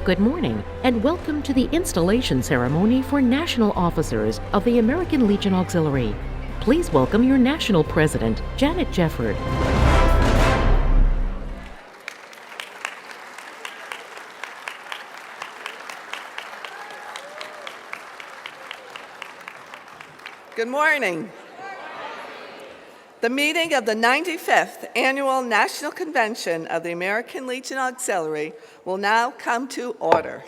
Good morning, and welcome to the installation ceremony for National Officers of the American Legion Auxiliary. Please welcome your National President, Janet Jefford. Good morning. The meeting of the 95th Annual National Convention of the American Legion Auxiliary will now come to order.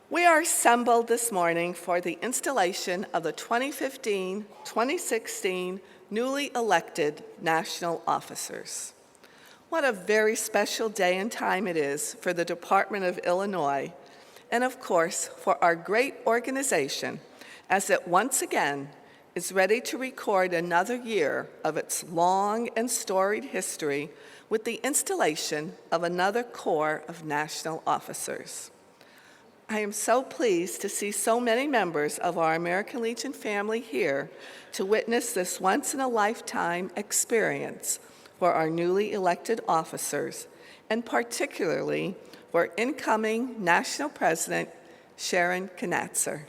We are assembled this morning for the installation of the 2015-2016 newly elected national officers. What a very special day and time it is for the Department of Illinois, and of course for our great organization, as it once again is ready to record another year of its long and storied history with the installation of another corps of national officers. I am so pleased to see so many members of our American Legion family here to witness this once-in-a-lifetime experience for our newly elected officers, and particularly for incoming National President Sharon Knatzer.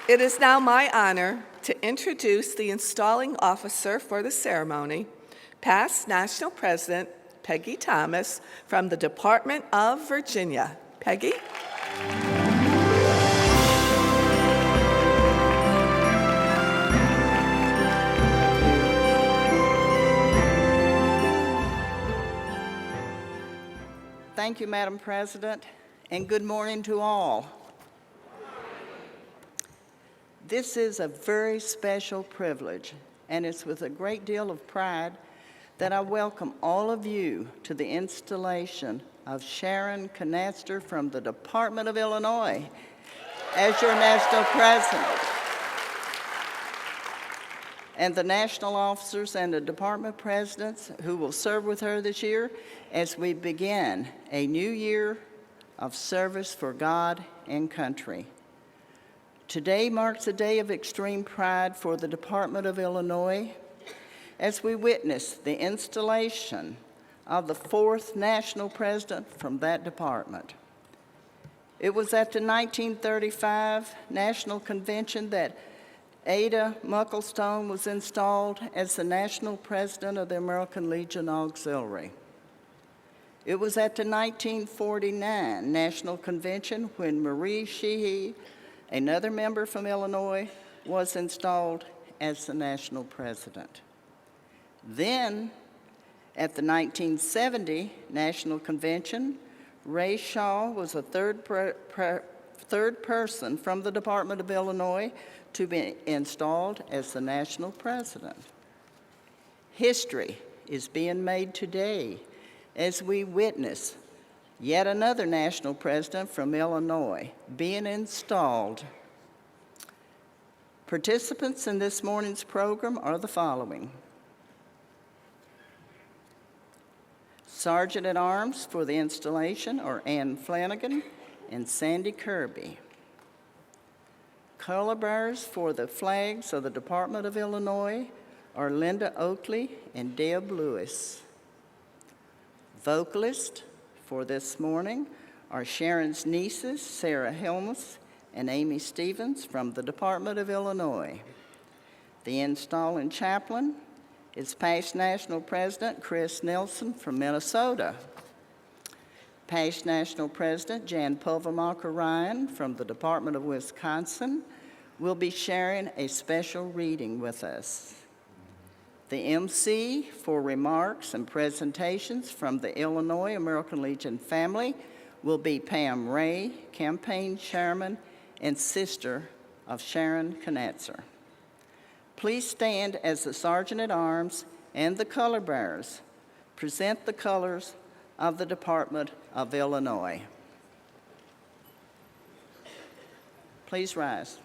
It is now my honor to introduce the installing officer for the ceremony, past National President Peggy Thomas from the Department of Virginia. Peggy? Thank you, Madam President, and good morning to all. This is a very special privilege, and it's with a great deal of pride that I welcome all of you to the installation of Sharon Knatzer from the Department of Illinois as your National President. And the national officers and the department presidents who will serve with her this year as we begin a new year of service for God and country. Today marks a day of extreme pride for the Department of Illinois as we witness the installation of the fourth national president from that department. It was at the 1935 National Convention that Ada Mucklestone was installed as the national president of the American Legion Auxiliary. It was at the 1949 National Convention when Marie Sheehy, another member from Illinois, was installed as the national president. Then, at the 1970 National Convention, Ray Shaw was the third person from the Department of Illinois to be installed as the national president. History is being made today as we witness yet another national president from Illinois being installed. Participants in this morning's program are the following: Sergeant at Arms for the installation are Ann Flanagan and Sandy Kirby. Color bearers for the flags of the Department of Illinois are Linda Oakley and Deb Lewis. Vocalists for this morning are Sharon's nieces, Sarah Helmus and Amy Stevens from the Department of Illinois. The installing chaplain is past National President Chris Nelson from Minnesota. Past National President Jan Pulvermacher Ryan from the Department of Wisconsin will be sharing a special reading with us. The MC for remarks and presentations from the Illinois American Legion family will be Pam Ray, campaign chairman and sister of Sharon Knatzer. Please stand as the Sergeant at Arms and the color bearers present the colors of the Department of Illinois. Please rise.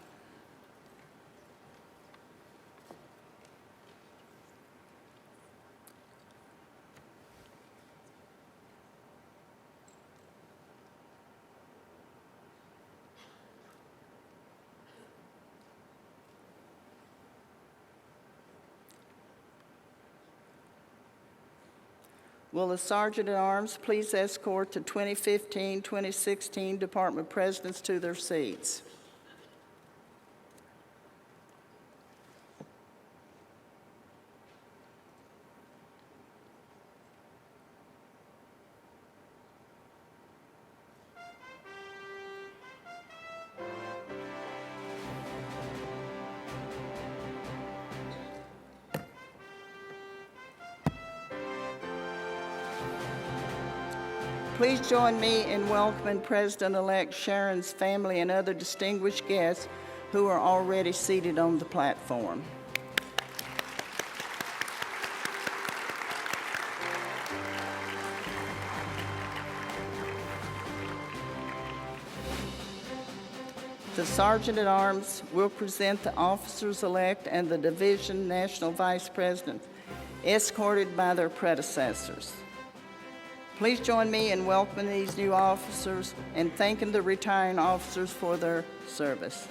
Will the Sergeant at Arms please escort the 2015-2016 Department Presidents to their seats? Please join me in welcoming President-elect Sharon's family and other distinguished guests who are already seated on the platform. The Sergeant at Arms will present the officers-elect and the Division National Vice President, escorted by their predecessors. Please join me in welcoming these new officers and thanking the retiring officers for their service.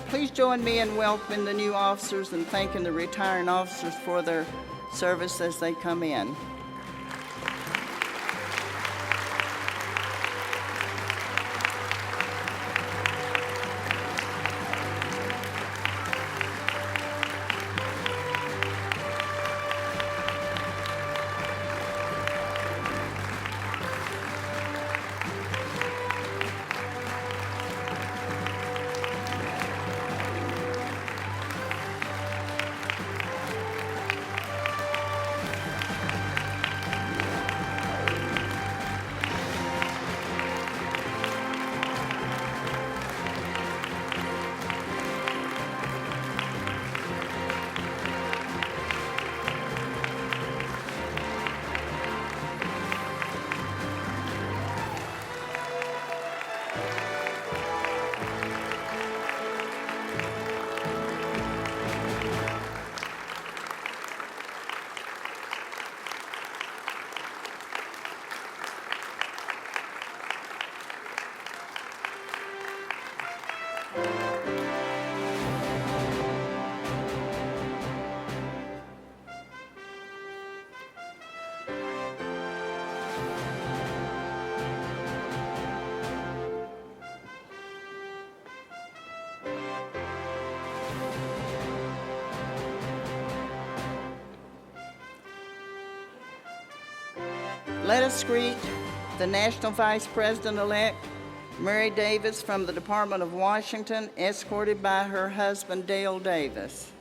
Please join me in welcoming the new officers and thanking the retiring officers for their service as they come in. Let us greet the National Vice President-elect, Mary Davis from the Department of Washington, escorted by her husband, Dale Davis.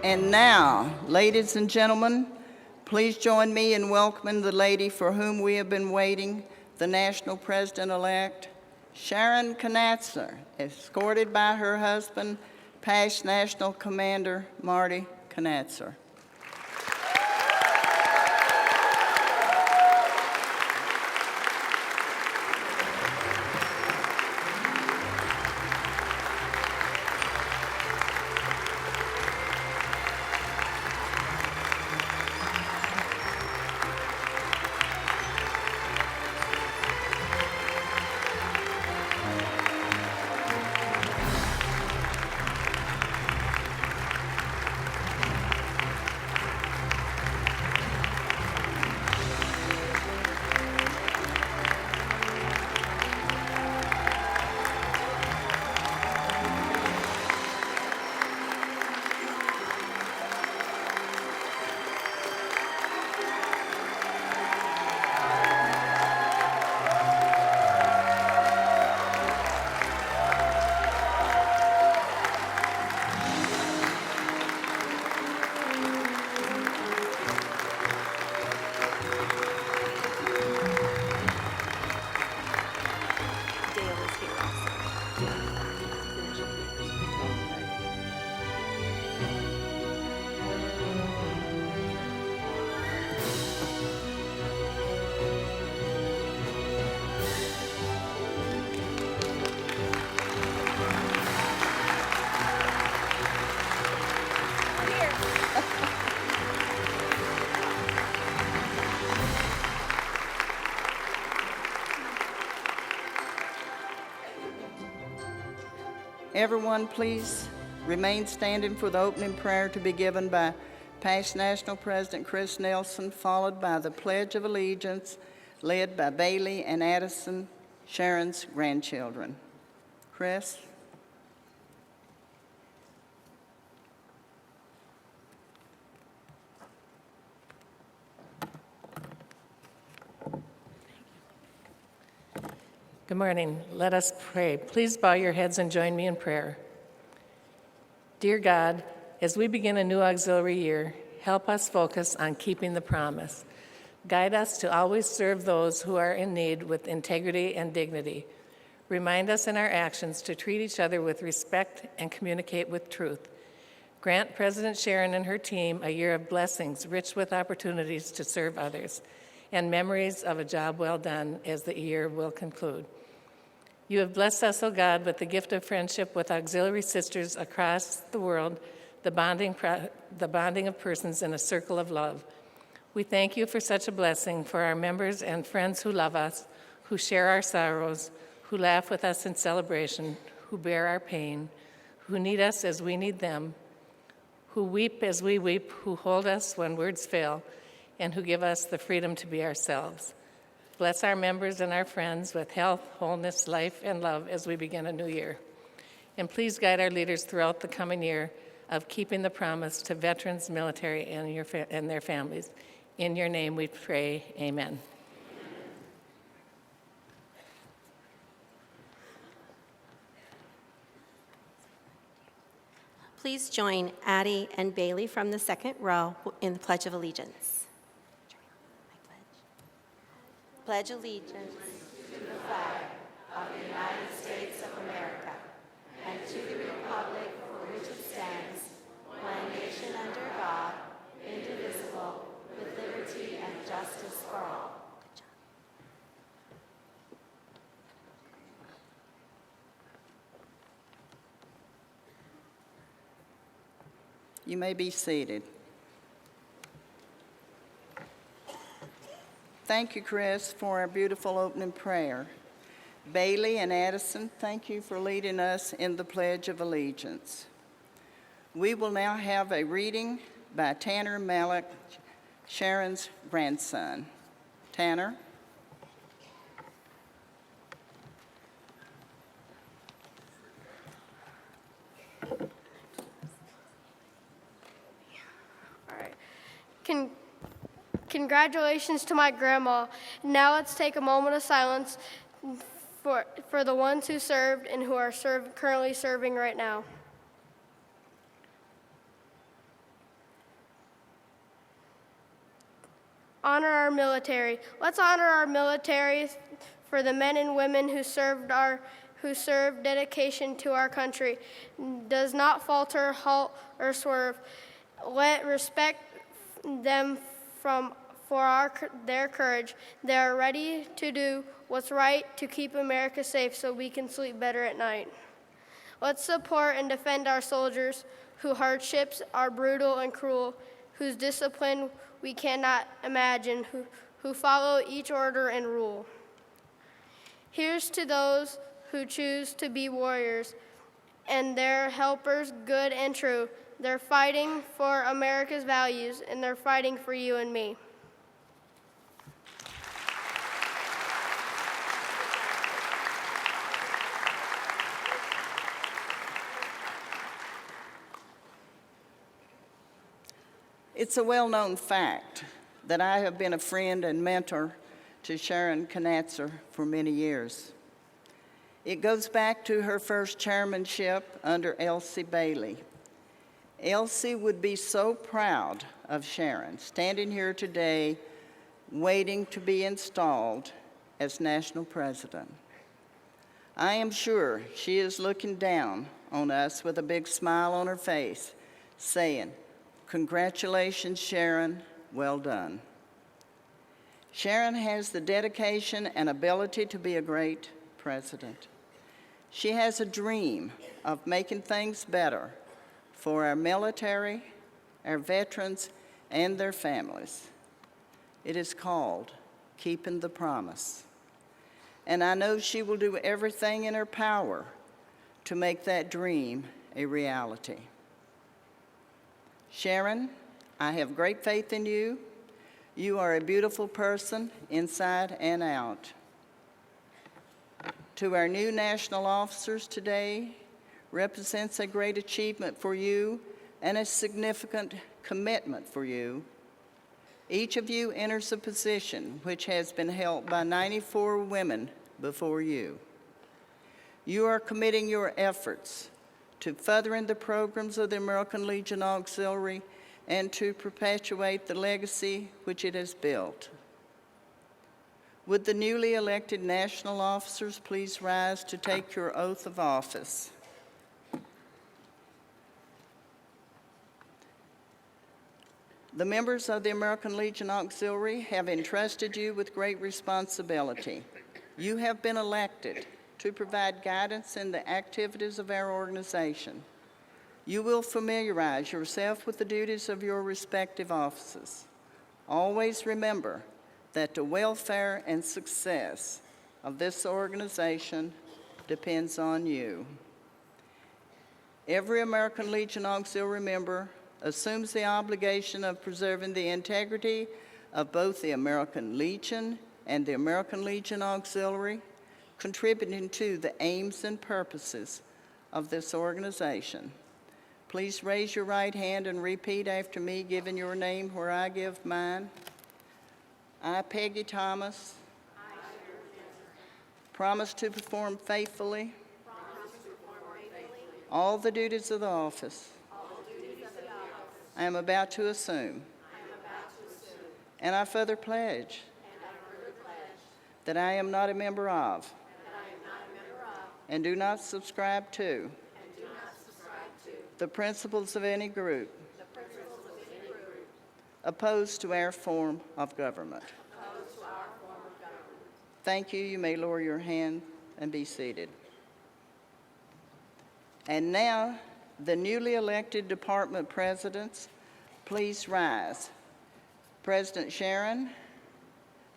And now, ladies and gentlemen, please join me in welcoming the lady for whom we have been waiting, the National President-elect, Sharon Knatzer, escorted by her husband, past National Commander Marty Knatzer. Everyone, please remain standing for the opening prayer to be given by past National President Chris Nelson, followed by the Pledge of Allegiance, led by Bailey and Addison, Sharon's grandchildren. Chris? Good morning. Let us pray. Please bow your heads and join me in prayer. Dear God, as we begin a new auxiliary year, help us focus on keeping the promise. Guide us to always serve those who are in need with integrity and dignity. Remind us in our actions to treat each other with respect and communicate with truth. Grant President Sharon and her team a year of blessings, rich with opportunities to serve others, and memories of a job well done as the year will conclude. You have blessed us, O God, with the gift of friendship with auxiliary sisters across the world, the bonding of persons in a circle of love. We thank you for such a blessing for our members and friends who love us, who share our sorrows, who laugh with us in celebration, who bear our pain, who need us as we need them, who weep as we weep, who hold us when words fail, and who give us the freedom to be ourselves. Bless our members and our friends with health, wholeness, life, and love as we begin a new year. And please guide our leaders throughout the coming year of keeping the promise to veterans, military, and their families. In your name we pray, amen. Please join Addie and Bailey from the second row in the Pledge of Allegiance. Pledge allegiance to the flag of the United States of America and to the republic for which it stands, one nation under God, indivisible, with liberty and justice for all. You may be seated. Thank you, Chris, for our beautiful opening prayer. Bailey and Addison, thank you for leading us in the Pledge of Allegiance. We will now have a reading by Tanner Malik, Sharon's grandson. Tanner? Congratulations to my grandma. Now let's take a moment of silence for the ones who served and who are currently serving right now. Honor our military. Let's honor our military for the men and women who serve dedication to our country. Does not falter, halt, or swerve. Let respect them for their courage. They are ready to do what's right to keep America safe so we can sleep better at night. Let's support and defend our soldiers whose hardships are brutal and cruel, whose discipline we cannot imagine, who follow each order and rule. Here's to those who choose to be warriors and their helpers, good and true. They're fighting for America's values, and they're fighting for you and me. It's a well-known fact that I have been a friend and mentor to Sharon Knatzer for many years. It goes back to her first chairmanship under Elsie Bailey. Elsie would be so proud of Sharon standing here today waiting to be installed as national president. I am sure she is looking down on us with a big smile on her face, saying, "Congratulations, Sharon, well done." Sharon has the dedication and ability to be a great president. She has a dream of making things better for our military, our veterans, and their families. It is called Keeping the Promise. And I know she will do everything in her power to make that dream a reality. Sharon, I have great faith in you. You are a beautiful person inside and out. To our new national officers today, represents a great achievement for you and a significant commitment for you. Each of you enters a position which has been held by 94 women before you. You are committing your efforts to furthering the programs of the American Legion Auxiliary and to perpetuate the legacy which it has built. Would the newly elected national officers please rise to take your oath of office? The members of the American Legion Auxiliary have entrusted you with great responsibility. You have been elected to provide guidance in the activities of our organization. You will familiarize yourself with the duties of your respective offices. Always remember that the welfare and success of this organization depends on you. Every American Legion Auxiliary member assumes the obligation of preserving the integrity of both the American Legion and the American Legion Auxiliary, contributing to the aims and purposes of this organization. Please raise your right hand and repeat after me, giving your name where I give mine. I, Peggy Thomas, promise to perform faithfully all the duties of the office I am about to assume. And I further pledge that I am not a member of and do not subscribe to the principles of any group opposed to our form of government. Thank you. You may lower your hand and be seated. And now, the newly elected department presidents, please rise. President Sharon,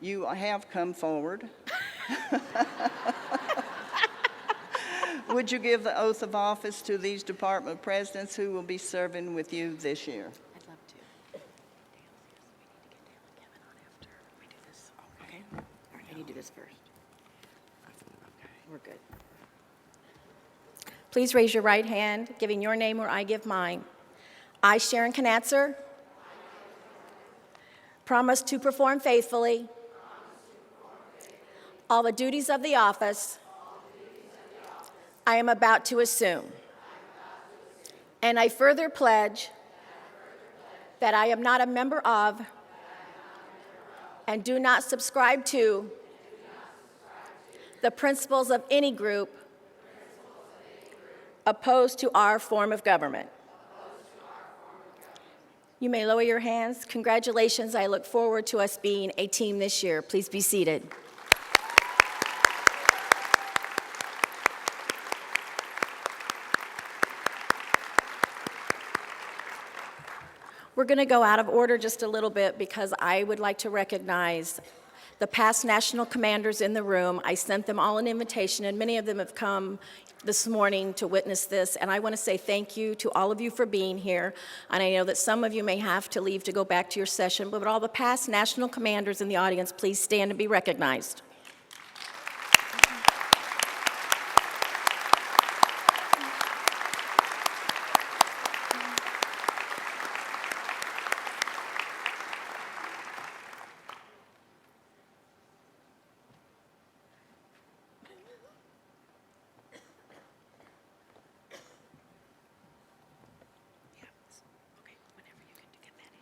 you have come forward. Would you give the oath of office to these department presidents who will be serving with you this year? I'd love to. Okay. All right, I need to do this first. We're good. Please raise your right hand, giving your name where I give mine. I, Sharon Knatzer, promise to perform faithfully all the duties of the office I am about to assume. And I further pledge that I am not a member of and do not subscribe to the principles of any group opposed to our form of government. You may lower your hands. Congratulations. I look forward to us being a team this year. Please be seated. We're going to go out of order just a little bit because I would like to recognize the past national commanders in the room. I sent them all an invitation, and many of them have come this morning to witness this, and I want to say thank you to all of you for being here. And I know that some of you may have to leave to go back to your session, but all the past national commanders in the audience, please stand and be recognized.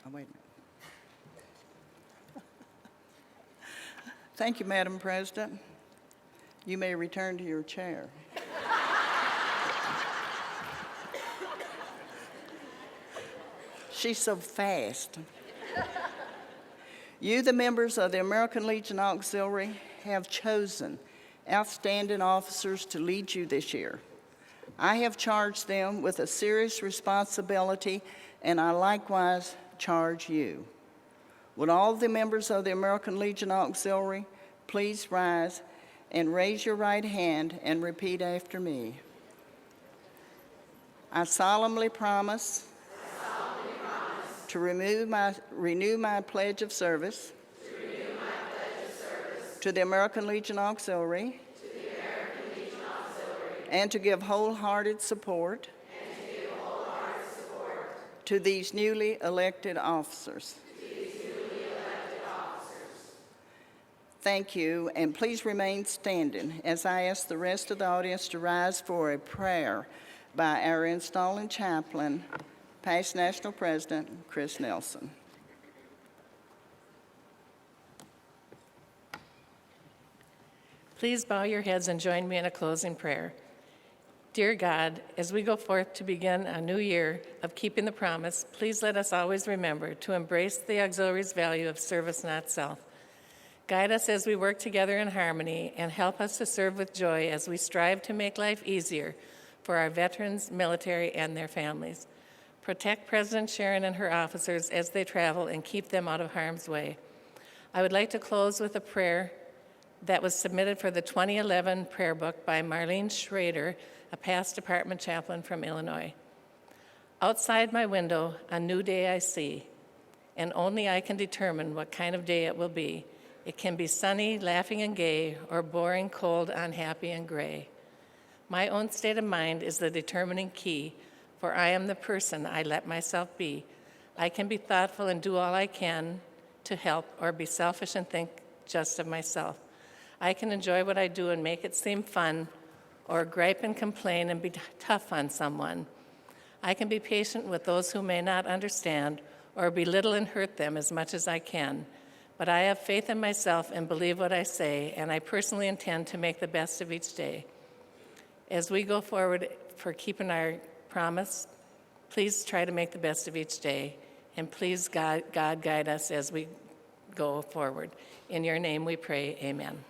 Oh, wait a minute. Thank you, Madam President. You may return to your chair. She's so fast. You, the members of the American Legion Auxiliary, have chosen outstanding officers to lead you this year. I have charged them with a serious responsibility, and I likewise charge you. Would all the members of the American Legion Auxiliary please rise and raise your right hand and repeat after me? I solemnly promise to renew my pledge of service to the American Legion Auxiliary and to give wholehearted support to these newly elected officers. Thank you, and please remain standing as I ask the rest of the audience to rise for a prayer by our installing chaplain, past National President Chris Nelson. Please bow your heads and join me in a closing prayer. Dear God, as we go forth to begin a new year of keeping the promise, please let us always remember to embrace the auxiliary's value of service, not self. Guide us as we work together in harmony and help us to serve with joy as we strive to make life easier for our veterans, military, and their families. Protect President Sharon and her officers as they travel and keep them out of harm's way. I would like to close with a prayer that was submitted for the 2011 prayer book by Marlene Schrader, a past department chaplain from Illinois. Outside my window, a new day I see. and only I can determine what kind of day it will be. It can be sunny, laughing, and gay, or boring, cold, unhappy, and gray. My own state of mind is the determining key, for I am the person I let myself be. I can be thoughtful and do all I can to help, or be selfish and think just of myself. I can enjoy what I do and make it seem fun, or gripe and complain and be tough on someone. I can be patient with those who may not understand, or belittle and hurt them as much as I can. But I have faith in myself and believe what I say, and I personally intend to make the best of each day. As we go forward for keeping our promise, please try to make the best of each day, and please God guide us as we go forward. In your name we pray, amen.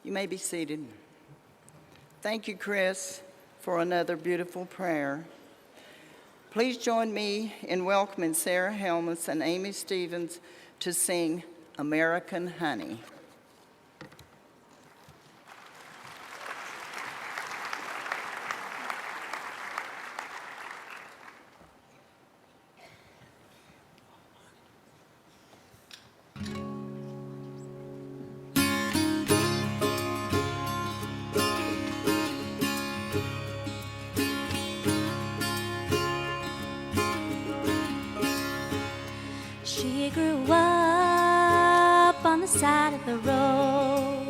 You may be seated. Thank you, Chris, for another beautiful prayer. Please join me in welcoming Sarah Helmuth and Amy Stevens to sing American Honey. She grew up on the side of the road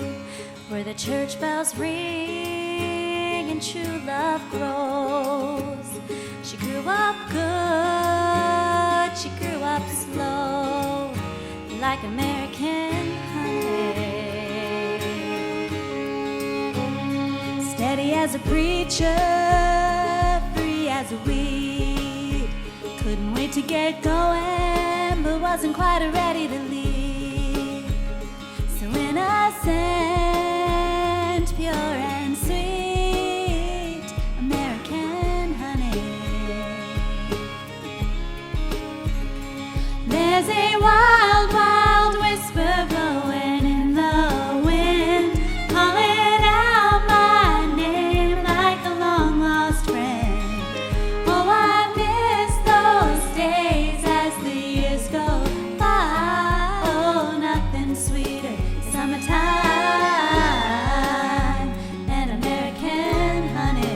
where the church bells ring and true love grows. She grew up good, she grew up slow, like American honey. Steady as a preacher, free as a weed. Couldn't wait to get going, but wasn't quite ready to leave. So innocent, pure and sweet, American honey. There's a wild, wild whisper blowing in the wind, calling out my name like a long lost friend. Oh, I miss those days as the years go by. Oh, nothing sweeter, summertime and American honey.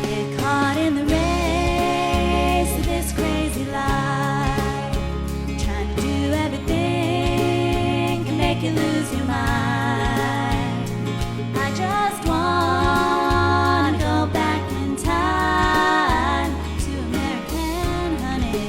Get caught in the race of this crazy life, trying to do everything can make you lose your mind. I just wanna go back in time to American honey.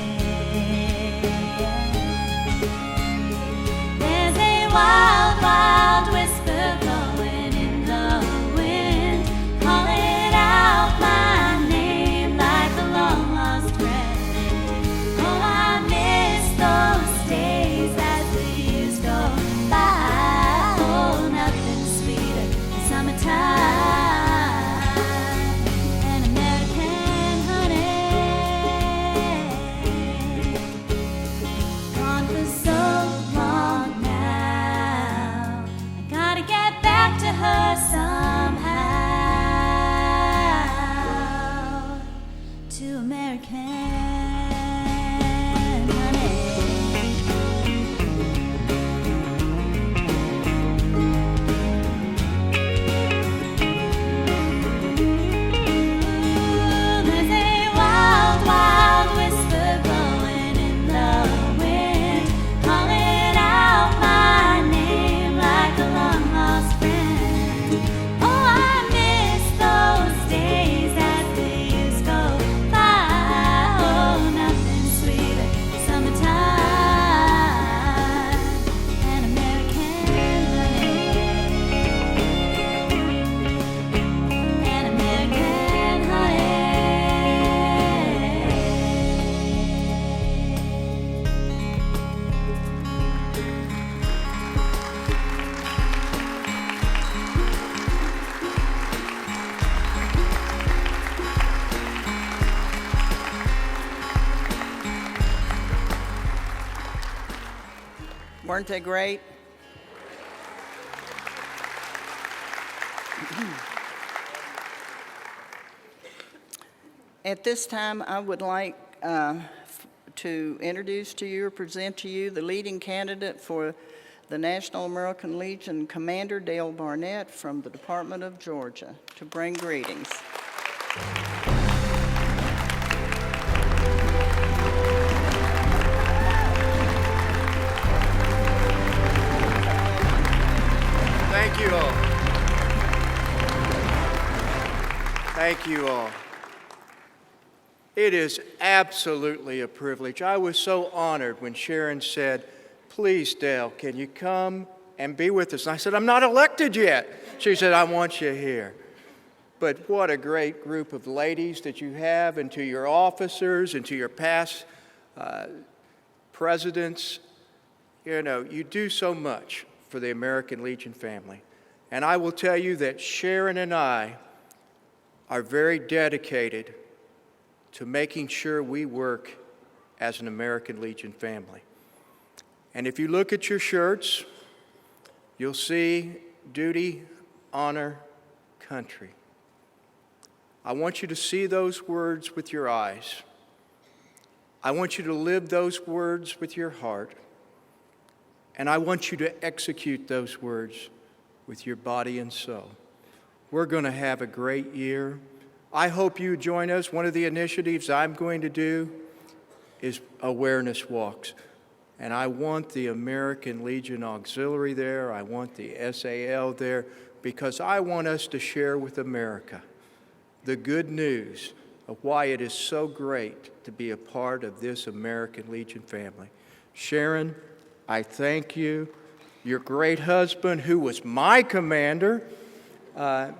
There's a wild, wild whisper blowing in the wind, calling out my name like a long lost friend. Oh, I miss those days as the years go by. Oh, nothing sweeter than summertime and American honey. Gone for so long now, I gotta get back to her somehow, to American honey. There's a wild, wild whisper blowing in the wind, calling out my name like a long lost friend. Oh, I miss those days as the years go by. Oh, nothing sweeter, summertime and American honey. And American honey. Weren't they great? At this time, I would like to introduce to you or present to you the leading candidate for the National American Legion Commander, Dale Barnett, from the Department of Georgia, to bring greetings. Thank you all. Thank you all. It is absolutely a privilege. I was so honored when Sharon said, "Please, Dale, can you come and be with us?" And I said, "I'm not elected yet." She said, "I want you here." But what a great group of ladies that you have, and to your officers and to your past presidents. You know, you do so much for the American Legion family. And I will tell you that Sharon and I are very dedicated to making sure we work as an American Legion family. And if you look at your shirts, you'll see duty, honor, country. I want you to see those words with your eyes. I want you to live those words with your heart. And I want you to execute those words with your body and soul. We're going to have a great year. I hope you join us. One of the initiatives I'm going to do is awareness walks. And I want the American Legion Auxiliary there. I want the SAL there, because I want us to share with America the good news of why it is so great to be a part of this American Legion family. Sharon, I thank you. Your great husband, who was my commander, and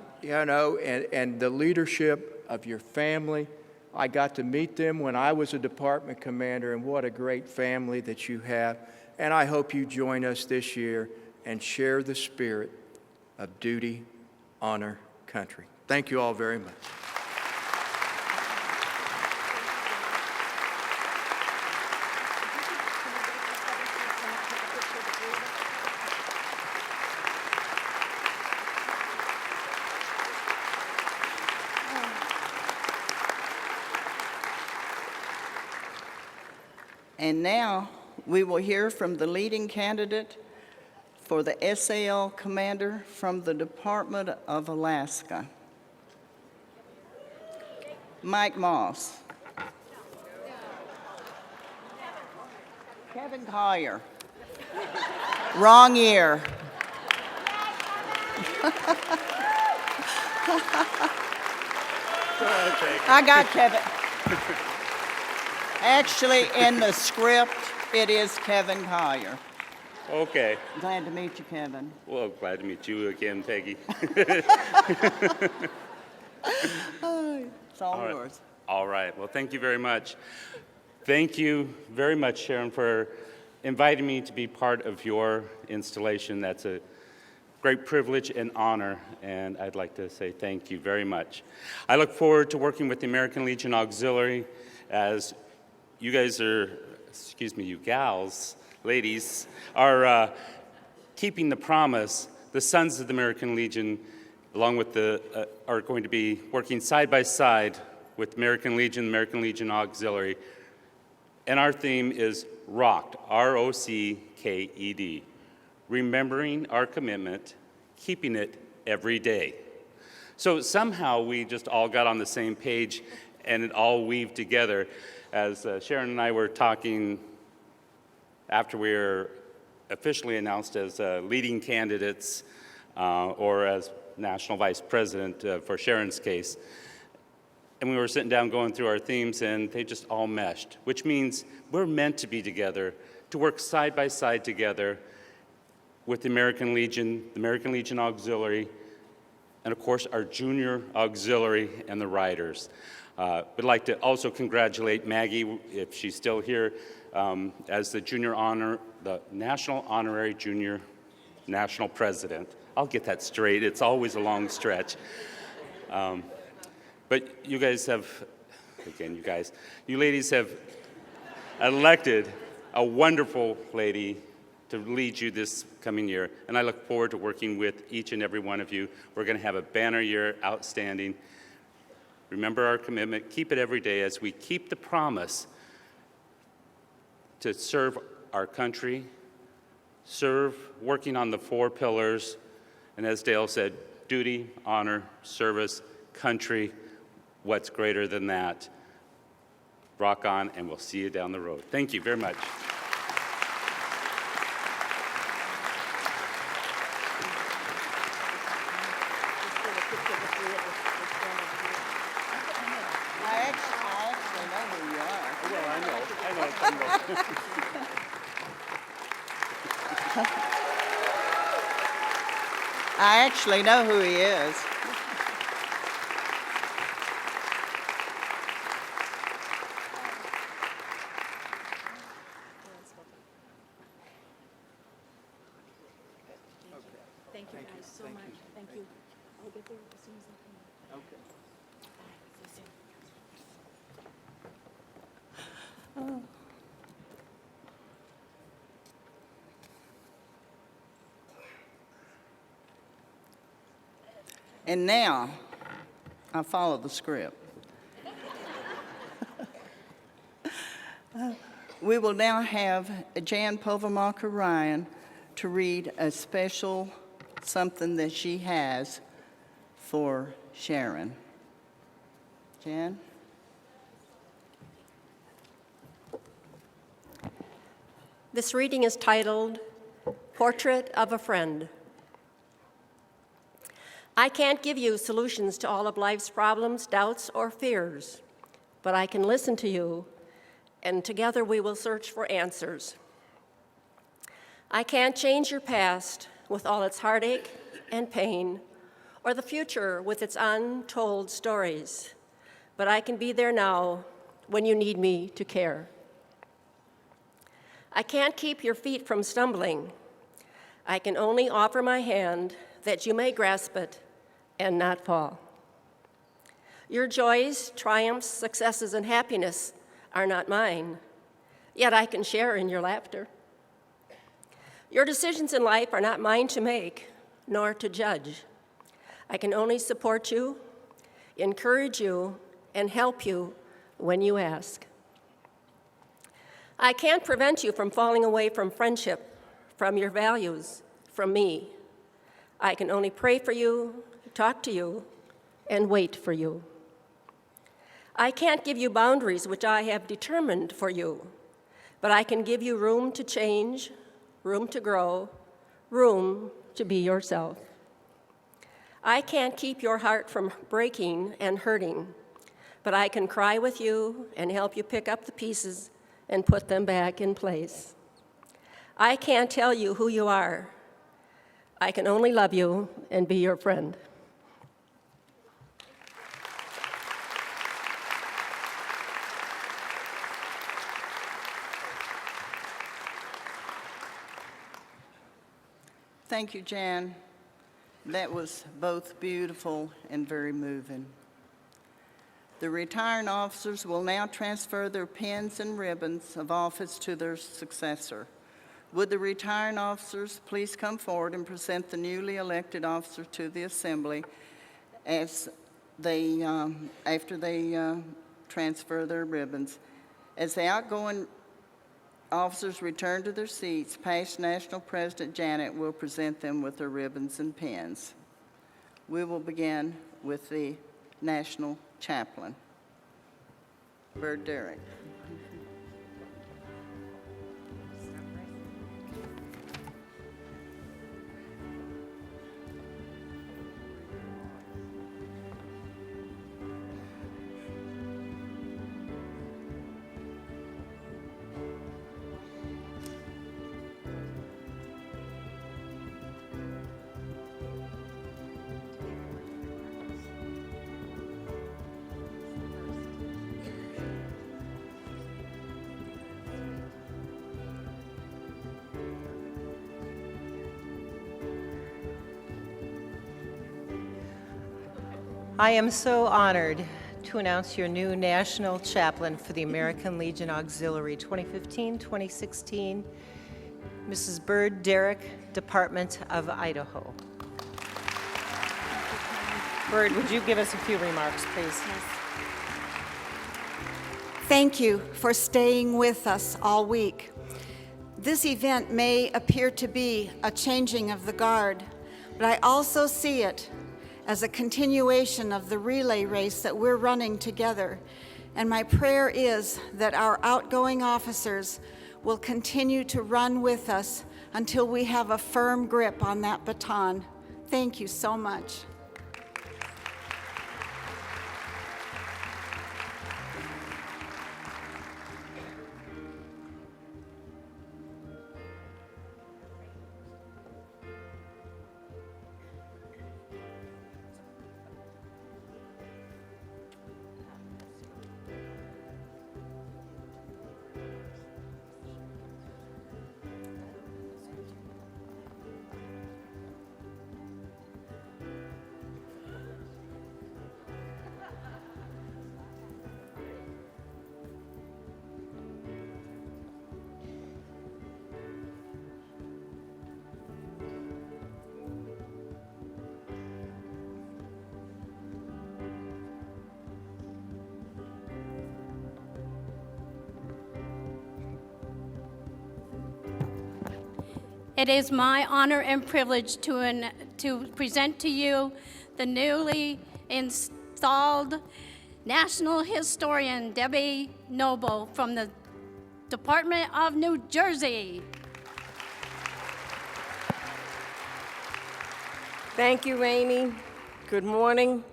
the leadership of your family. I got to meet them when I was a department commander, and what a great family that you have. And I hope you join us this year and share the spirit of duty, honor, country. Thank you all very much. And now we will hear from the leading candidate for the SAL Commander from the Department of Alaska, Mike Moss. Kevin Collier. Wrong year. I got Kevin. Actually, in the script, it is Kevin Collier. Okay. Glad to meet you, Kevin. Well, glad to meet you again, Peggy. It's all yours. All right. Well, thank you very much. Thank you very much, Sharon, for inviting me to be part of your installation. That's a great privilege and honor, and I'd like to say thank you very much. I look forward to working with the American Legion Auxiliary as you guys are, you gals, ladies, are keeping the promise. The Sons of the American Legion, along with are going to be working side by side with American Legion Auxiliary. And our theme is ROCKED, R-O-C-K-E-D, remembering our commitment, keeping it every day. So somehow we just all got on the same page and it all weaved together. As Sharon and I were talking after we were officially announced as leading candidates or as National Vice President for Sharon's case, and we were sitting down going through our themes, and they just all meshed, which means we're meant to be together, to work side by side together with the American Legion Auxiliary, and of course our Junior Auxiliary and the Riders. Would like to also congratulate Maggie, if she's still here, as the National Honorary Junior National President. I'll get that straight. It's always a long stretch. But you guys have, again, you ladies have elected a wonderful lady to lead you this coming year, and I look forward to working with each and every one of you. We're going to have a banner year, outstanding. Remember our commitment, keep it every day as we keep the promise to serve our country, serve working on the 4 pillars, and as Dale said, duty, honor, service, country. What's greater than that? Rock on, and we'll see you down the road. Thank you very much. I actually know who he is. Thank you guys so much. Thank you. I'll get there as soon as I can. Okay. And now, I follow the script. We will now have Jan Povemacher Ryan to read a special something that she has for Sharon. Jan? This reading is titled Portrait of a Friend. I can't give you solutions to all of life's problems, doubts, or fears, but I can listen to you, and together we will search for answers. I can't change your past with all its heartache and pain, or the future with its untold stories, but I can be there now when you need me to care. I can't keep your feet from stumbling. I can only offer my hand that you may grasp it and not fall. Your joys, triumphs, successes, and happiness are not mine, yet I can share in your laughter. Your decisions in life are not mine to make, nor to judge. I can only support you, encourage you, and help you when you ask. I can't prevent you from falling away from friendship, from your values, from me. I can only pray for you, talk to you, and wait for you. I can't give you boundaries which I have determined for you, but I can give you room to change, room to grow, room to be yourself. I can't keep your heart from breaking and hurting, but I can cry with you and help you pick up the pieces and put them back in place. I can't tell you who you are. I can only love you and be your friend. Thank you, Jan. That was both beautiful and very moving. The retiring officers will now transfer their pins and ribbons of office to their successor. Would the retiring officers please come forward and present the newly elected officer to the assembly as they, after they transfer their ribbons. As the outgoing officers return to their seats, past National President Janet will present them with their ribbons and pins. We will begin with the National Chaplain, Bird Derrick. I am so honored to announce your new National Chaplain for the American Legion Auxiliary 2015-2016. Mrs. Bird Derrick, Department of Idaho. Bird, would you give us a few remarks, please? Thank you for staying with us all week. This event may appear to be a changing of the guard, but I also see it as a continuation of the relay race that we're running together. And my prayer is that our outgoing officers will continue to run with us until we have a firm grip on that baton. Thank you so much. It is my honor and privilege to present to you the newly installed National Historian, Debbie Noble, from the Department of New Jersey. Thank you, Rainey. Good morning.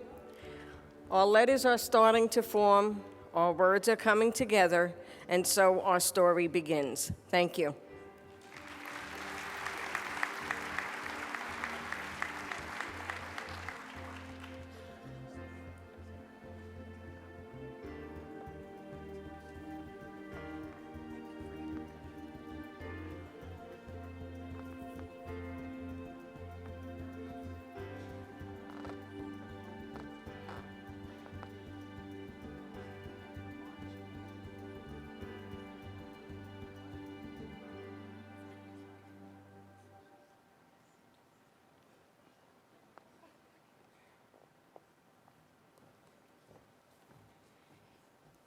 Our letters are starting to form, our words are coming together, and so our story begins. Thank you.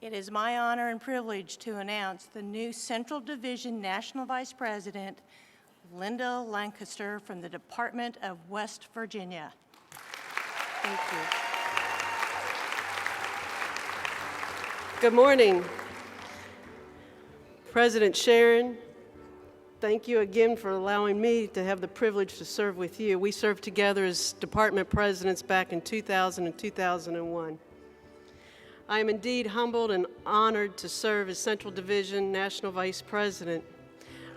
It is my honor and privilege to announce the new Central Division National Vice President, Linda Lancaster, from the Department of West Virginia. Thank you. Good morning. President Sharon, thank you again for allowing me to have the privilege to serve with you. We served together as department presidents back in 2000 and 2001. I am indeed humbled and honored to serve as Central Division National Vice President.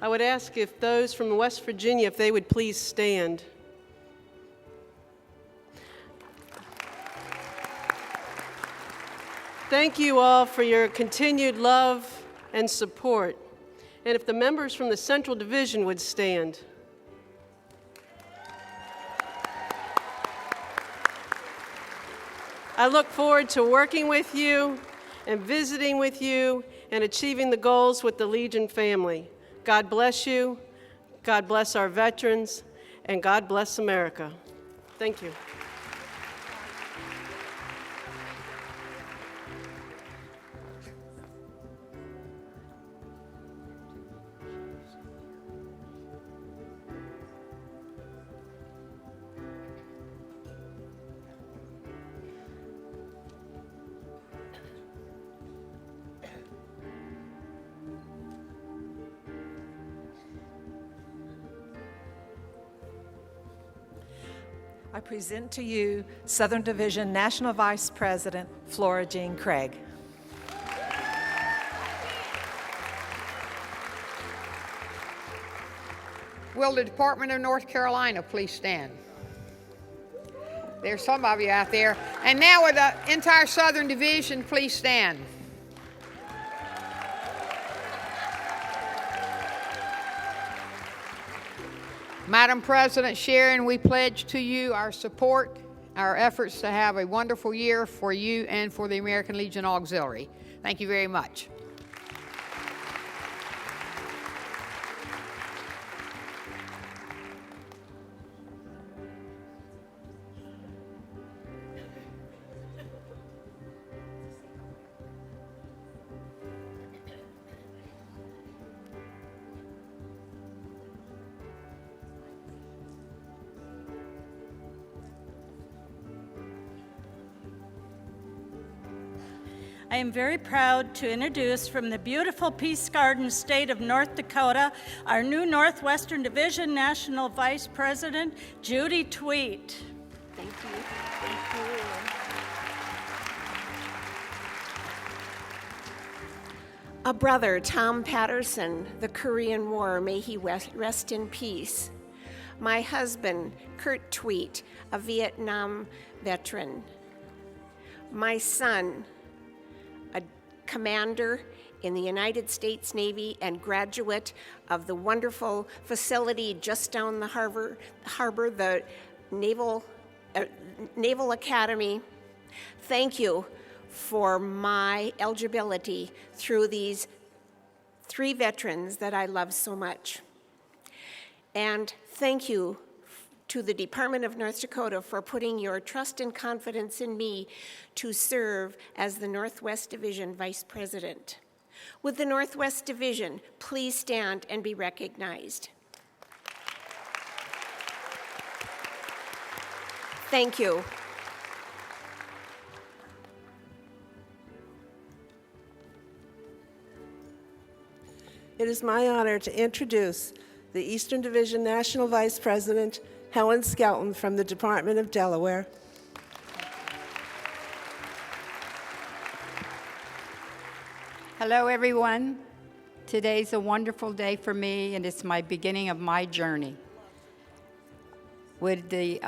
I would ask if those from West Virginia, if they would please stand. Thank you all for your continued love and support. And if the members from the Central Division would stand. I look forward to working with you and visiting with you and achieving the goals with the Legion family. God bless you, God bless our veterans, and God bless America. Thank you. I present to you Southern Division National Vice President, Flora Jean Craig. Will the Department of North Carolina please stand? There's some of you out there. And now with the entire Southern Division, please stand. Madam President Sharon, we pledge to you our support, our efforts to have a wonderful year for you and for the American Legion Auxiliary. Thank you very much. I am very proud to introduce from the beautiful Peace Garden state of North Dakota, our new Northwestern Division National Vice President, Judy Tweet. Thank you. Thank you. A brother, Tom Patterson, the Korean War, may he rest in peace. My husband, Kurt Tweet, a Vietnam veteran. My son, a commander in the United States Navy and graduate of the wonderful facility just down the harbor, the Naval Academy. Thank you for my eligibility through these 3 veterans that I love so much. And thank you to the Department of North Dakota for putting your trust and confidence in me to serve as the Northwest Division Vice President. Would the Northwest Division please stand and be recognized? Thank you. It is my honor to introduce the Eastern Division National Vice President, Helen Skelton from the Department of Delaware. Hello, everyone. Today's a wonderful day for me, and it's my beginning of my journey. Would the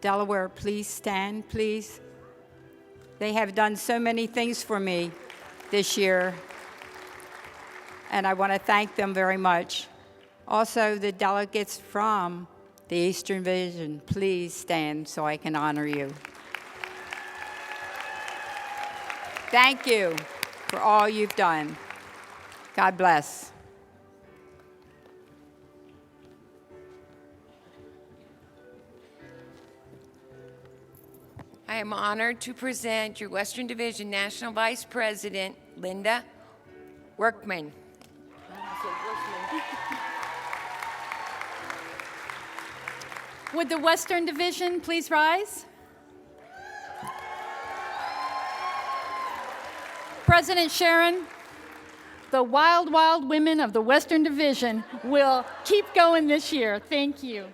Delaware please stand, please? They have done so many things for me this year, and I want to thank them very much. Also, the delegates from the Eastern Division, please stand so I can honor you. Thank you for all you've done. God bless. I am honored to present your Western Division National Vice President, Linda Workman. Would the Western Division please rise? President Sharon, the Wild Wild Women of the Western Division will keep going this year. Thank you.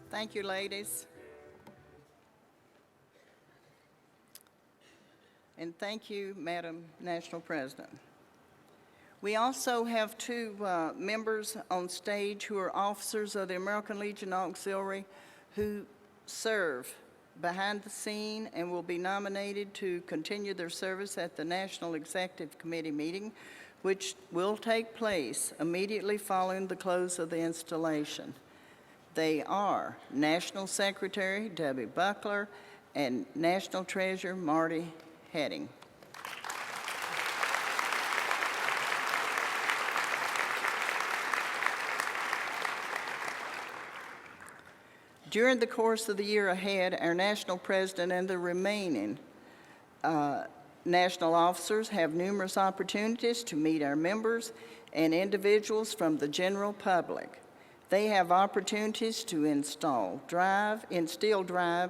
Thank you, ladies. And thank you, Madam National President. We also have 2 members on stage who are officers of the American Legion Auxiliary who serve behind the scene and will be nominated to continue their service at the National Executive Committee meeting, which will take place immediately following the close of the installation. They are National Secretary Debbie Buckler and National Treasurer Marty Heading. During the course of the year ahead, our National President and the remaining national officers have numerous opportunities to meet our members and individuals from the general public. They have opportunities to instill drive,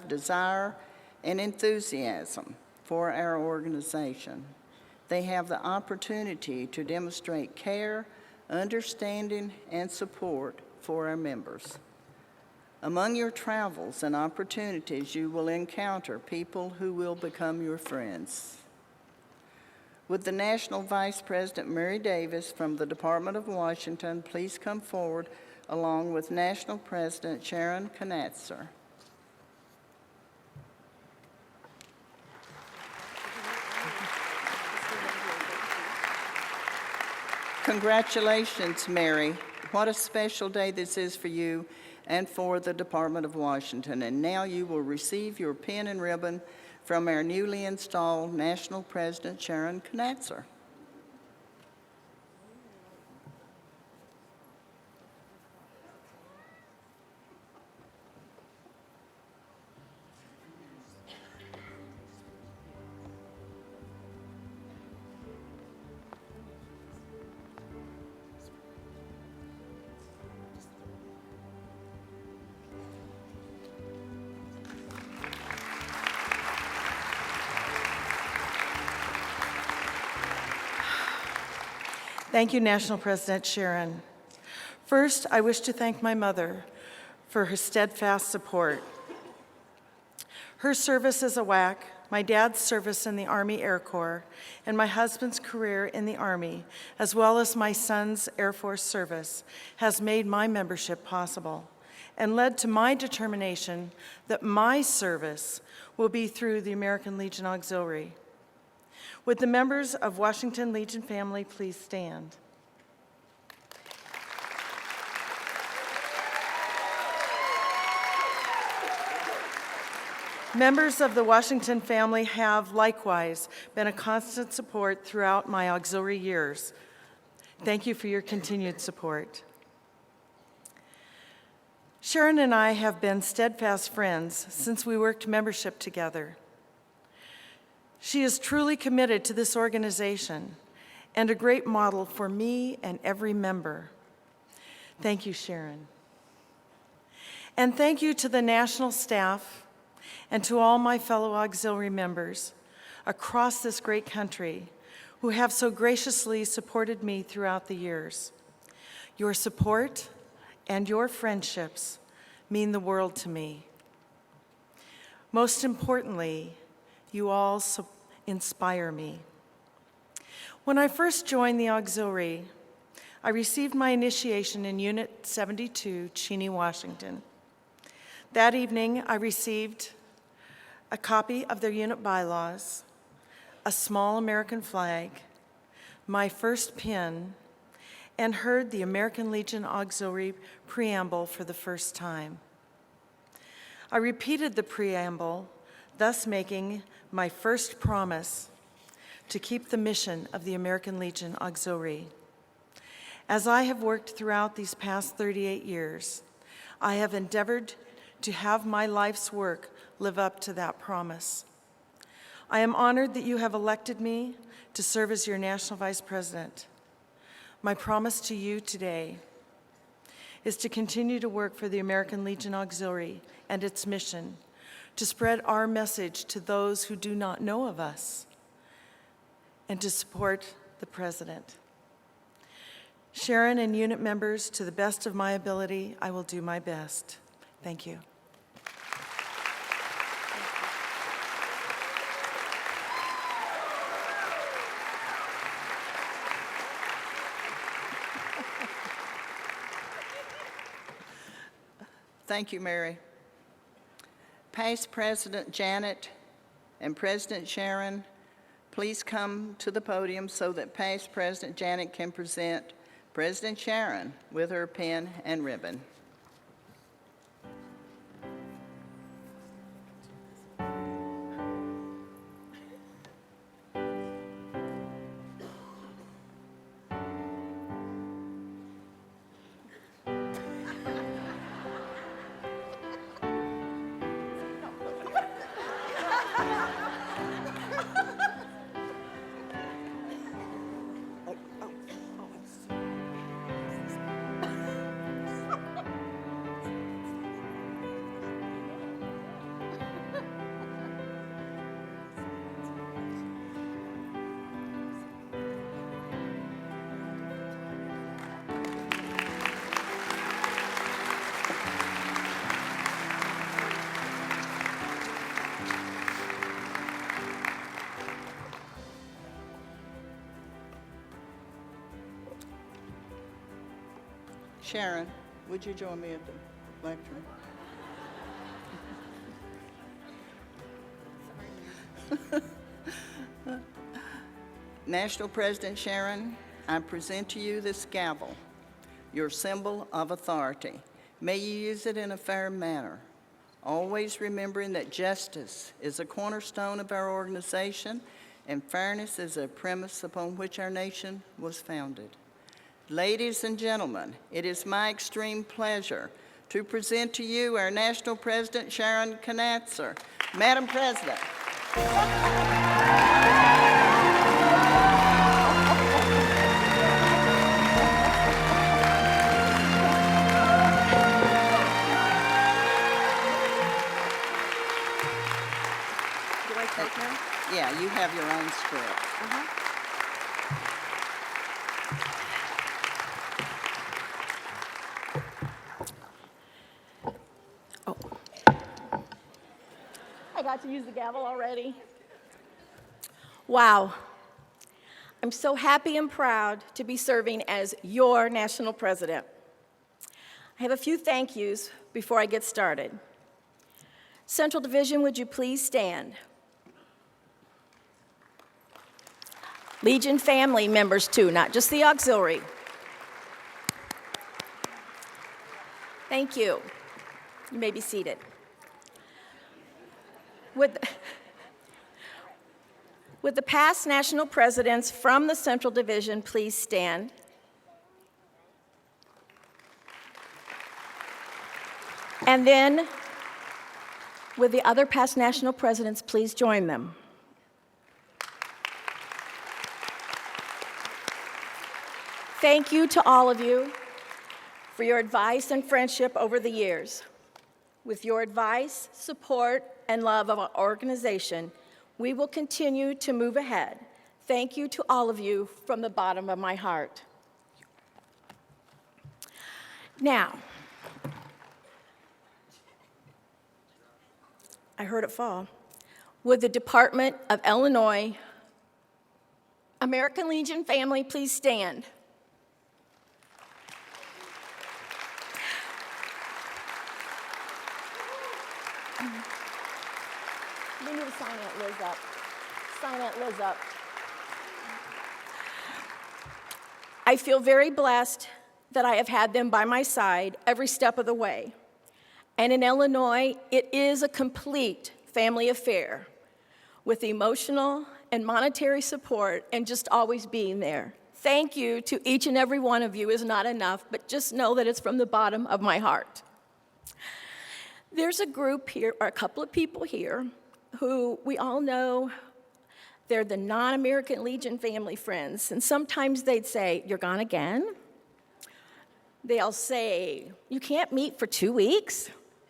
desire, and enthusiasm for our organization. They have the opportunity to demonstrate care, understanding, and support for our members. Among your travels and opportunities, you will encounter people who will become your friends. Would the National Vice President Mary Davis from the Department of Washington please come forward along with National President Sharon Knatzer. Congratulations, Mary. What a special day this is for you and for the Department of Washington. And now you will receive your pin and ribbon from our newly installed National President, Sharon Knatzer. Thank you, National President Sharon. First, I wish to thank my mother for her steadfast support. Her service as a WAC, my dad's service in the Army Air Corps, and my husband's career in the Army, as well as my son's Air Force service, has made my membership possible and led to my determination that my service will be through the American Legion Auxiliary. Would the members of Washington Legion family please stand? Members of the Washington family have likewise been a constant support throughout my auxiliary years. Thank you for your continued support. Sharon and I have been steadfast friends since we worked membership together. She is truly committed to this organization and a great model for me and every member. Thank you, Sharon. And thank you to the national staff and to all my fellow auxiliary members across this great country who have so graciously supported me throughout the years. Your support and your friendships mean the world to me. Most importantly, you all inspire me. When I first joined the auxiliary, I received my initiation in Unit 72, Cheney, Washington. That evening, I received a copy of their unit bylaws, a small American flag, my first pin, and heard the American Legion Auxiliary preamble for the first time. I repeated the preamble, thus making my first promise to keep the mission of the American Legion Auxiliary. As I have worked throughout these past 38 years, I have endeavored to have my life's work live up to that promise. I am honored that you have elected me to serve as your National Vice President. My promise to you today is to continue to work for the American Legion Auxiliary and its mission, to spread our message to those who do not know of us, and to support the President. Sharon and unit members, to the best of my ability, I will do my best. Thank you. Thank you, Mary. Past President Janet and President Sharon, please come to the podium so that past President Janet can present President Sharon with her pin and ribbon. Sharon, would you join me at the lectern? National President Sharon, I present to you this gavel, your symbol of authority. May you use it in a fair manner, always remembering that justice is a cornerstone of our organization and fairness is a premise upon which our nation was founded. Ladies and gentlemen, it is my extreme pleasure to present to you our National President, Sharon Knatzer. Madam President. Yeah, you have your own script. I got to use the gavel already. Wow. I'm so happy and proud to be serving as your national president. I have a few thank yous before I get started. Central Division, would you please stand? Legion family members too, not just the auxiliary. Thank you. You may be seated. Would the past national presidents from the Central Division please stand? And then, would the other past national presidents please join them? Thank you to all of you for your advice and friendship over the years. With your advice, support, and love of our organization, we will continue to move ahead. Thank you to all of you from the bottom of my heart. Now, I heard it fall. Would the Department of Illinois American Legion family please stand? We need to sign Aunt Liz up. Sign Aunt Liz up. I feel very blessed that I have had them by my side every step of the way. And in Illinois, it is a complete family affair with emotional and monetary support and just always being there. Thank you to each and every one of you is not enough, but just know that it's from the bottom of my heart. There's a group here, or a couple of people here, who we all know they're the non-American Legion family friends. And sometimes they'd say, "You're gone again?" They'll say, "You can't meet for 2 weeks?"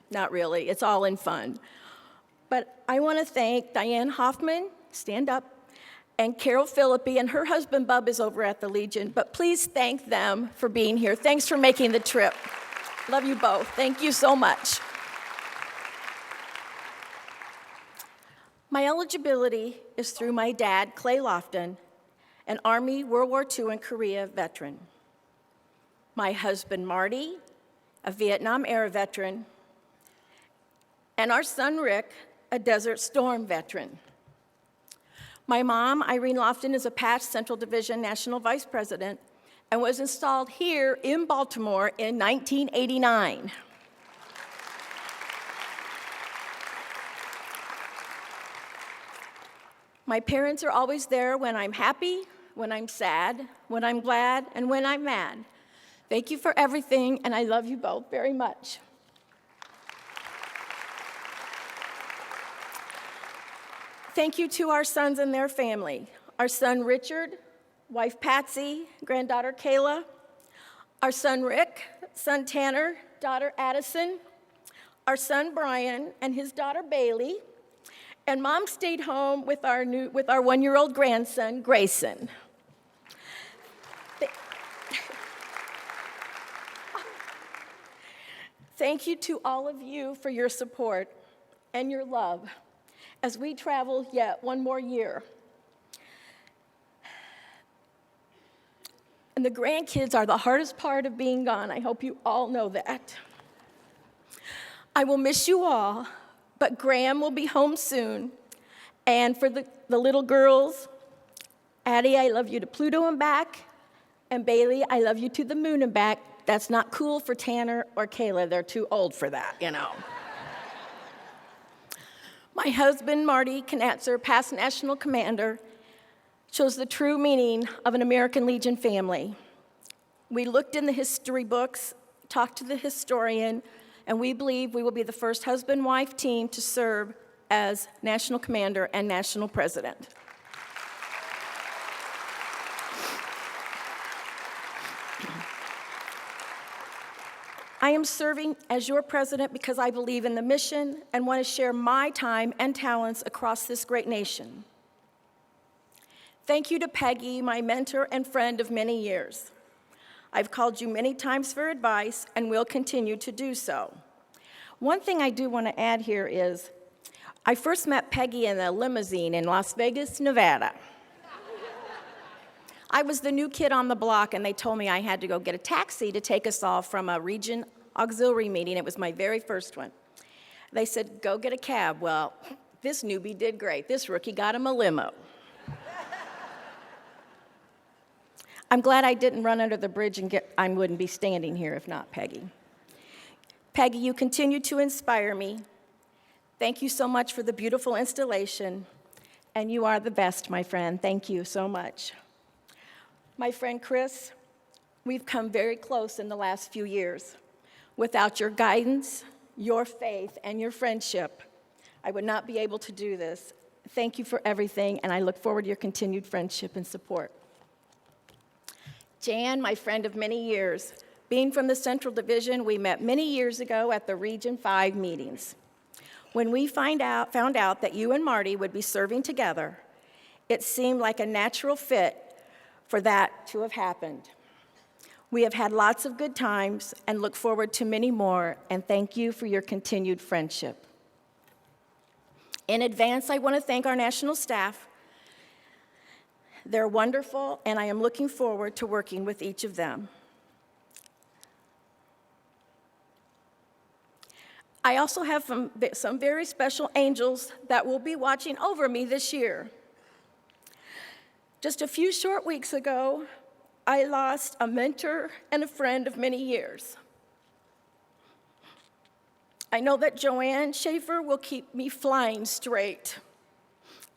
Not really, it's all in fun. But I want to thank Diane Hoffman, stand up, and Carol Philippi, and her husband Bub is over at the Legion. But please thank them for being here. Thanks for making the trip. Love you both. Thank you so much. My eligibility is through my dad, Clay Lofton, an Army World War II and Korea veteran. My husband, Marty, a Vietnam-era veteran, and our son, Rick, a Desert Storm veteran. My mom, Irene Lofton, is a past Central Division National Vice President and was installed here in Baltimore in 1989. My parents are always there when I'm happy, when I'm sad, when I'm glad, and when I'm mad. Thank you for everything, and I love you both very much. Thank you to our sons and their family. Our son Richard, wife Patsy, granddaughter Kayla, our son Rick, son Tanner, daughter Addison, our son Brian and his daughter Bailey, and Mom stayed home with our 1-year-old grandson, Grayson. Thank you to all of you for your support and your love as we travel yet one more year. And the grandkids are the hardest part of being gone. I hope you all know that. I will miss you all, but Graham will be home soon. And for the little girls, Addie, I love you to Pluto and back. And Bailey, I love you to the moon and back. That's not cool for Tanner or Kayla. They're too old for that, you know. My husband, Marty Knatzer, past national commander, shows the true meaning of an American Legion family. We looked in the history books, talked to the historian, and we believe we will be the first husband-wife team to serve as national commander and national president. I am serving as your president because I believe in the mission and want to share my time and talents across this great nation. Thank you to Peggy, my mentor and friend of many years. I've called you many times for advice and will continue to do so. One thing I do want to add here is I first met Peggy in a limousine in Las Vegas, Nevada. I was the new kid on the block, and they told me I had to go get a taxi to take us all from a region auxiliary meeting. It was my very first one. They said, go get a cab. Well, this newbie did great. This rookie got him a limo. I'm glad I didn't run under the bridge and I wouldn't be standing here if not Peggy. Peggy, you continue to inspire me. Thank you so much for the beautiful installation, and you are the best, my friend. Thank you so much. My friend Chris, we've come very close in the last few years. Without your guidance, your faith, and your friendship, I would not be able to do this. Thank you for everything, and I look forward to your continued friendship and support. Jan, my friend of many years, being from the Central Division, we met many years ago at the Region 5 meetings. When we found out that you and Marty would be serving together, it seemed like a natural fit for that to have happened. We have had lots of good times and look forward to many more, and thank you for your continued friendship. In advance, I want to thank our national staff. They're wonderful, and I am looking forward to working with each of them. I also have some very special angels that will be watching over me this year. Just a few short weeks ago, I lost a mentor and a friend of many years. I know that Joanne Schaefer will keep me flying straight.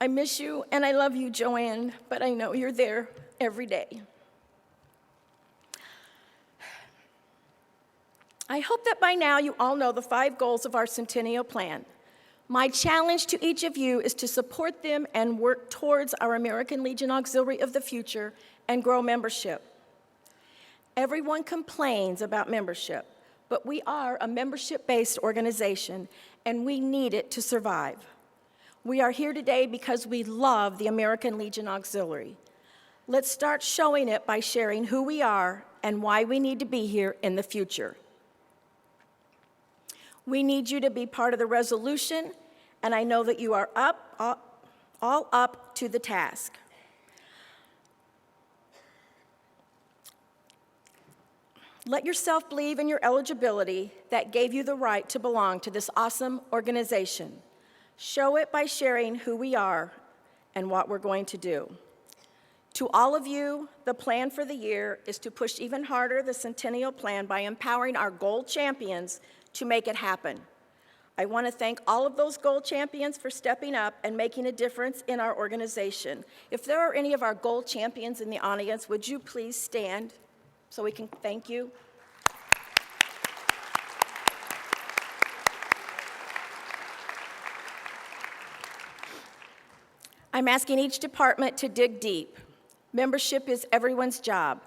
I miss you and I love you, Joanne, but I know you're there every day. I hope that by now you all know the 5 goals of our Centennial Plan. My challenge to each of you is to support them and work towards our American Legion Auxiliary of the future and grow membership. Everyone complains about membership, but we are a membership-based organization, and we need it to survive. We are here today because we love the American Legion Auxiliary. Let's start showing it by sharing who we are and why we need to be here in the future. We need you to be part of the resolution, and I know that you are all up to the task. Let yourself believe in your eligibility that gave you the right to belong to this awesome organization. Show it by sharing who we are and what we're going to do. To all of you, the plan for the year is to push even harder the Centennial Plan by empowering our gold champions to make it happen. I want to thank all of those gold champions for stepping up and making a difference in our organization. If there are any of our gold champions in the audience, would you please stand so we can thank you? I'm asking each department to dig deep. Membership is everyone's job.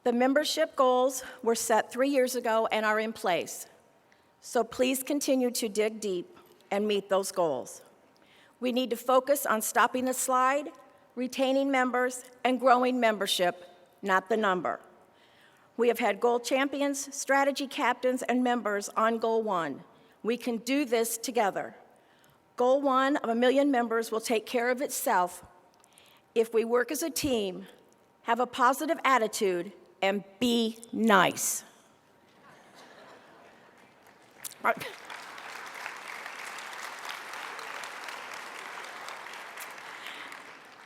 The membership goals were set 3 years ago and are in place. So please continue to dig deep and meet those goals. We need to focus on stopping the slide, retaining members, and growing membership, not the number. We have had goal champions, strategy captains, and members on Goal 1. We can do this together. Goal 1 of 1 million members will take care of itself if we work as a team, have a positive attitude, and be nice.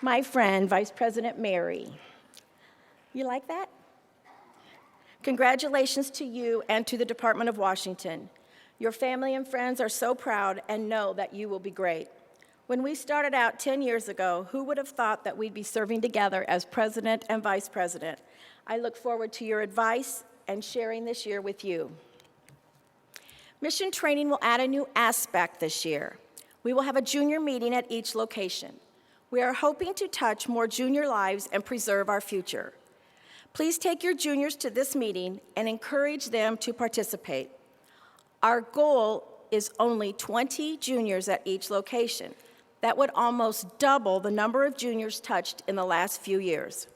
My friend, Vice President Mary. You like that? Congratulations to you and to the Department of Washington. Your family and friends are so proud and know that you will be great. When we started out 10 years ago, who would have thought that we'd be serving together as president and vice president? I look forward to your advice and sharing this year with you. Mission training will add a new aspect this year. We will have a junior meeting at each location. We are hoping to touch more junior lives and preserve our future. Please take your juniors to this meeting and encourage them to participate. Our goal is only 20 juniors at each location. That would almost double the number of juniors touched in the last few years.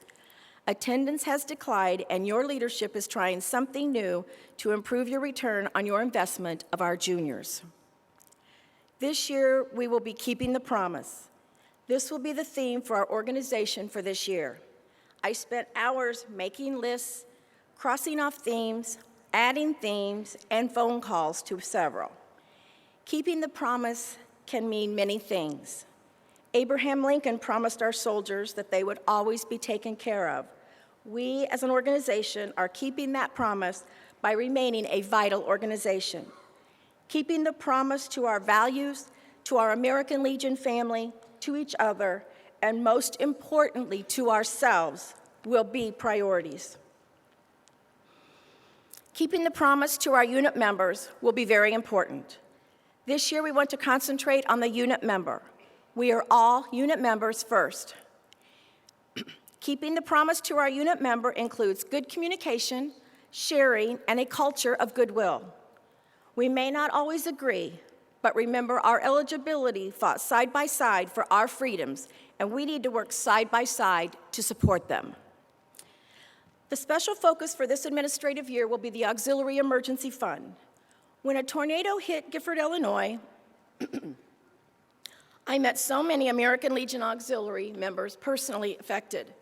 Attendance has declined, and your leadership is trying something new to improve your return on your investment of our juniors. This year, we will be keeping the promise. This will be the theme for our organization for this year. I spent hours making lists, crossing off themes, adding themes, and phone calls to several. Keeping the promise can mean many things. Abraham Lincoln promised our soldiers that they would always be taken care of. We, as an organization, are keeping that promise by remaining a vital organization. Keeping the promise to our values, to our American Legion family, to each other, and most importantly, to ourselves, will be priorities. Keeping the promise to our unit members will be very important. This year, we want to concentrate on the unit member. We are all unit members first. Keeping the promise to our unit member includes good communication, sharing, and a culture of goodwill. We may not always agree, but remember our eligibility fought side by side for our freedoms, and we need to work side by side to support them. The special focus for this administrative year will be the Auxiliary Emergency Fund. When a tornado hit Gifford, Illinois, I met so many American Legion Auxiliary members personally affected.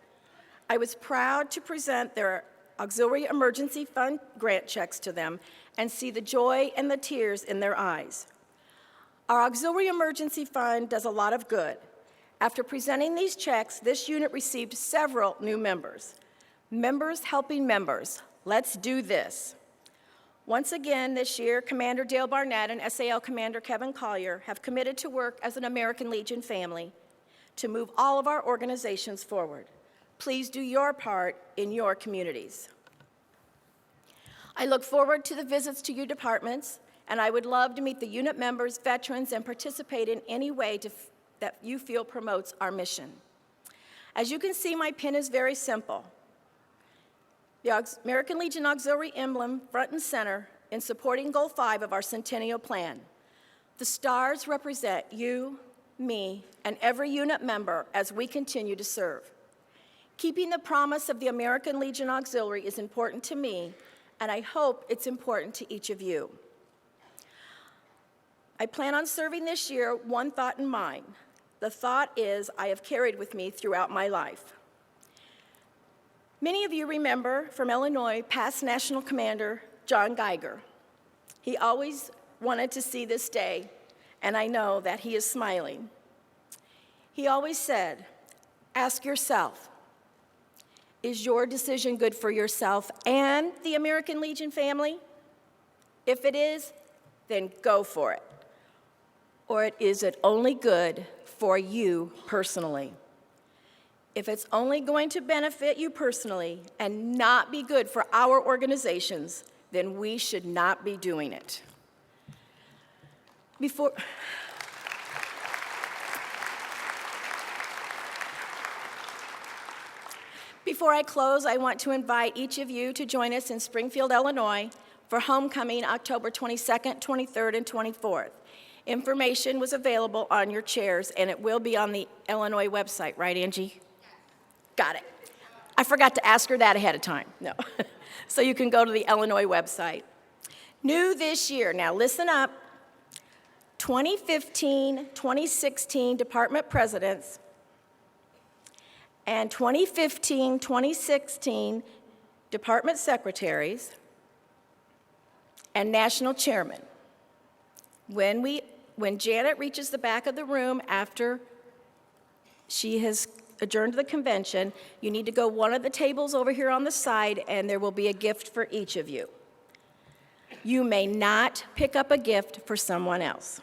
I was proud to present their Auxiliary Emergency Fund grant checks to them and see the joy and the tears in their eyes. Our Auxiliary Emergency Fund does a lot of good. After presenting these checks, this unit received several new members. Members helping members. Let's do this. Once again this year, Commander Dale Barnett and SAL Commander Kevin Collier have committed to work as an American Legion family to move all of our organizations forward. Please do your part in your communities. I look forward to the visits to your departments, and I would love to meet the unit members, veterans, and participate in any way that you feel promotes our mission. As you can see, my pin is very simple. The American Legion Auxiliary emblem front and center in supporting Goal 5 of our Centennial Plan. The stars represent you, me, and every unit member as we continue to serve. Keeping the promise of the American Legion Auxiliary is important to me, and I hope it's important to each of you. I plan on serving this year one thought in mind. The thought is I have carried with me throughout my life. Many of you remember from Illinois past National Commander John Geiger. He always wanted to see this day, and I know that he is smiling. He always said, ask yourself, is your decision good for yourself and the American Legion family? If it is, then go for it. Or is it only good for you personally? If it's only going to benefit you personally and not be good for our organizations, then we should not be doing it. Before I close, I want to invite each of you to join us in Springfield, Illinois for homecoming October 22nd, 23rd, and 24th. Information was available on your chairs, and it will be on the Illinois website, right, Angie? Got it. I forgot to ask her that ahead of time. No. So you can go to the Illinois website. New this year, now listen up, 2015, 2016 department presidents and 2015, 2016 department secretaries and national chairmen. When Janet reaches the back of the room after she has adjourned to the convention, you need to go one of the tables over here on the side, and there will be a gift for each of you. You may not pick up a gift for someone else.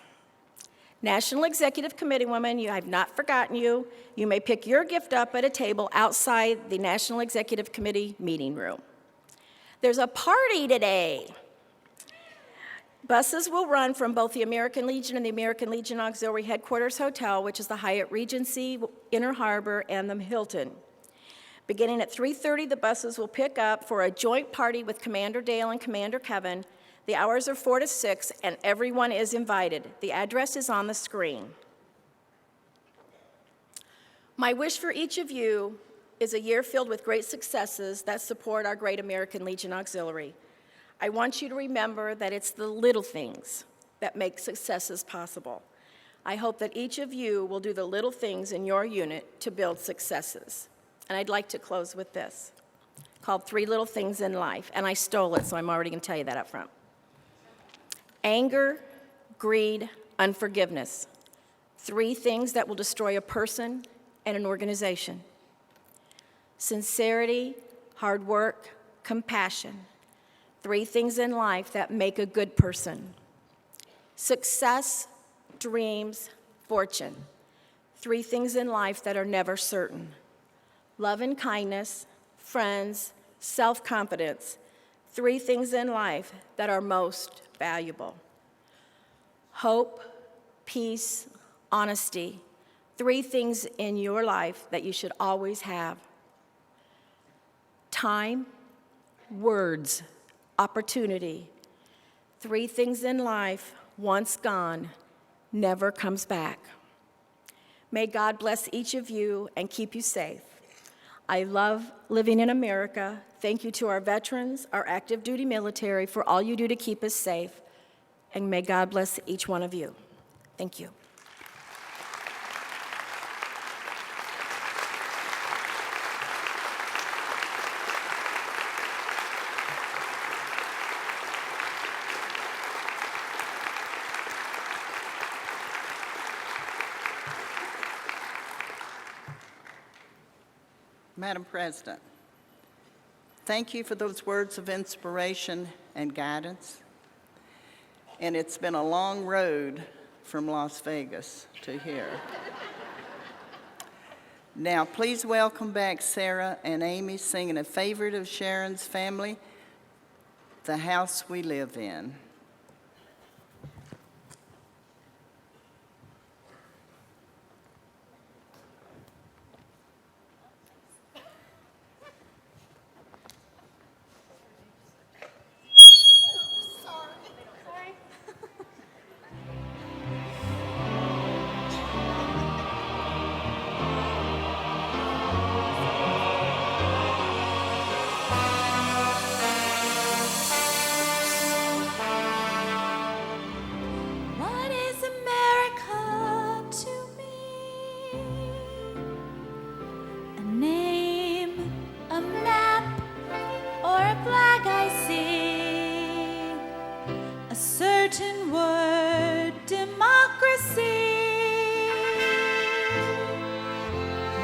National Executive Committee women, I have not forgotten you. You may pick your gift up at a table outside the National Executive Committee meeting room. There's a party today. Buses will run from both the American Legion and the American Legion Auxiliary Headquarters Hotel, which is the Hyatt Regency, Inner Harbor, and the Hilton. Beginning at 3:30, the buses will pick up for a joint party with Commander Dale and Commander Kevin. The hours are 4 to 6, and everyone is invited. The address is on the screen. My wish for each of you is a year filled with great successes that support our great American Legion Auxiliary. I want you to remember that it's the little things that make successes possible. I hope that each of you will do the little things in your unit to build successes. And I'd like to close with this, called 3 Little Things in Life. And I stole it, so I'm already going to tell you that up front. Anger, greed, unforgiveness. 3 things that will destroy a person and an organization. Sincerity, hard work, compassion. 3 things in life that make a good person. Success, dreams, fortune. 3 things in life that are never certain. Love and kindness, friends, self-confidence. 3 things in life that are most valuable. Hope, peace, honesty. 3 things in your life that you should always have. Time, words, opportunity. 3 things in life, once gone, never comes back. May God bless each of you and keep you safe. I love living in America. Thank you to our veterans, our active duty military, for all you do to keep us safe. And may God bless each one of you. Thank you. Madam President, thank you for those words of inspiration and guidance. And it's been a long road from Las Vegas to here. Now, please welcome back Sarah and Amy singing a favorite of Sharon's family, The House We Live In. What is America to me? A name, a map, or a flag I see. A certain word, democracy.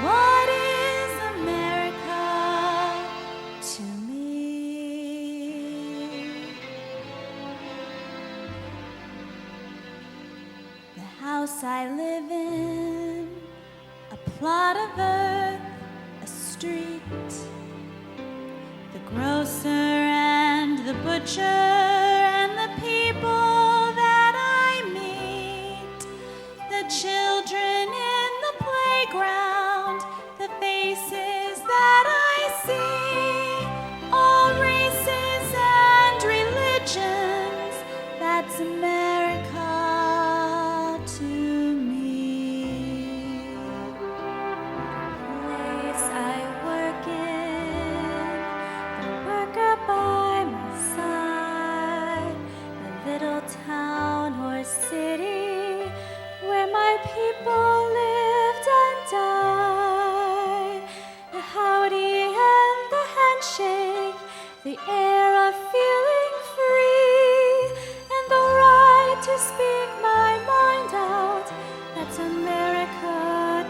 What is America to me? The house I live in, a plot of earth, a street. The grocer and the butcher and the people that I meet. The children in the playground, the faces that I see. All races and religions, that's America to me. The place I work in, the worker by my side, the little town or city where my people lived and died. The howdy and the handshake, the air of feeling free, and the right to speak my mind out, that's America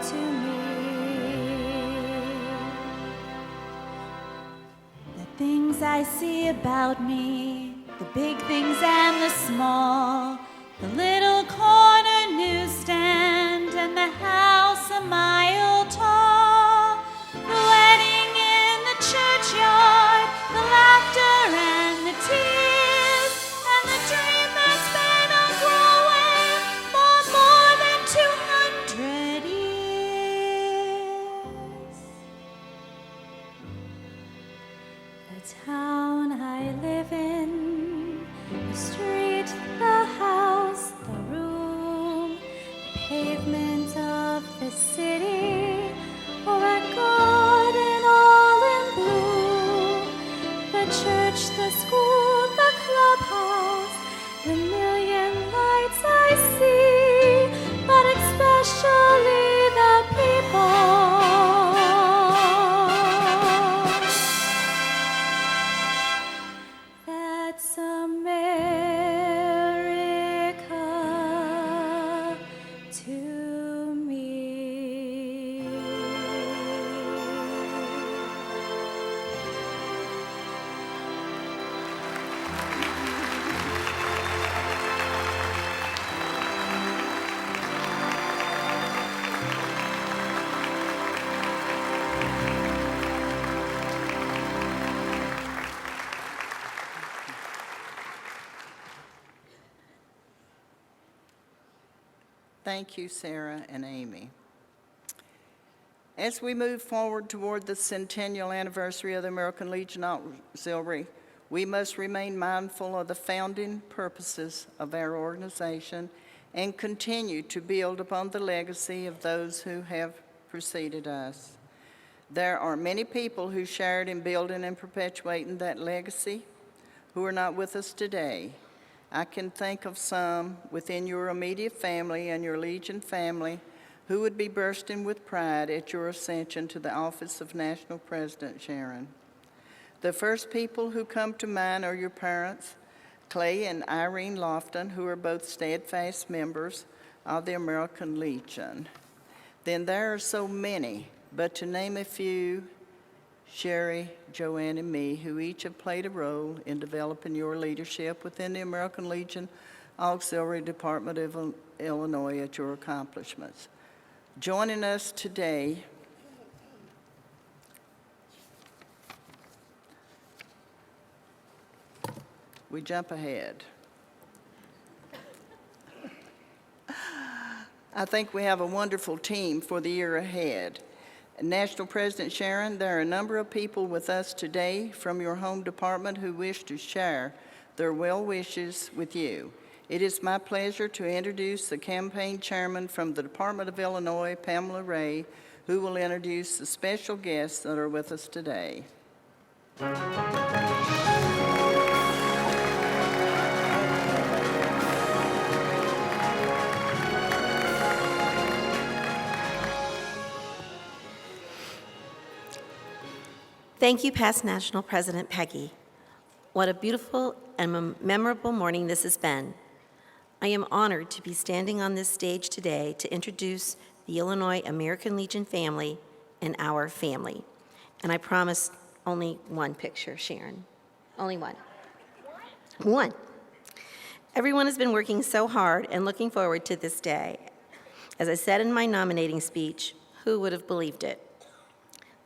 to me. The things I see about me, the big things and the small, the little corner newsstand and the house a mile tall, the wedding in the churchyard, the laughter and the tears, and the dream that's been a growing for more than 200 years. The town I live in, the street, the house, the room, the pavement of the city, or a garden all in bloom, the church, the school, the clubhouse, the million lights I see, but especially the people. That's America to me. Thank you, Sarah and Amy. As we move forward toward the centennial anniversary of the American Legion Auxiliary, we must remain mindful of the founding purposes of our organization and continue to build upon the legacy of those who have preceded us. There are many people who shared in building and perpetuating that legacy who are not with us today. I can think of some within your immediate family and your Legion family who would be bursting with pride at your ascension to the office of National President, Sharon. The first people who come to mind are your parents, Clay and Irene Lofton, who are both steadfast members of the American Legion. Then there are so many, but to name a few, Sherry, Joanne, and me, who each have played a role in developing your leadership within the American Legion Auxiliary Department of Illinois at your accomplishments. Joining us today we jump ahead. I think we have a wonderful team for the year ahead. National President Sharon, there are a number of people with us today from your home department who wish to share their well wishes with you. It is my pleasure to introduce the campaign chairman from the Department of Illinois, Pamela Ray, who will introduce the special guests that are with us today. Thank you, past National President Peggy. What a beautiful and memorable morning this has been. I am honored to be standing on this stage today to introduce the Illinois American Legion family and our family. And I promise only one picture, Sharon. Only one. One. Everyone has been working so hard and looking forward to this day. As I said in my nominating speech, who would have believed it?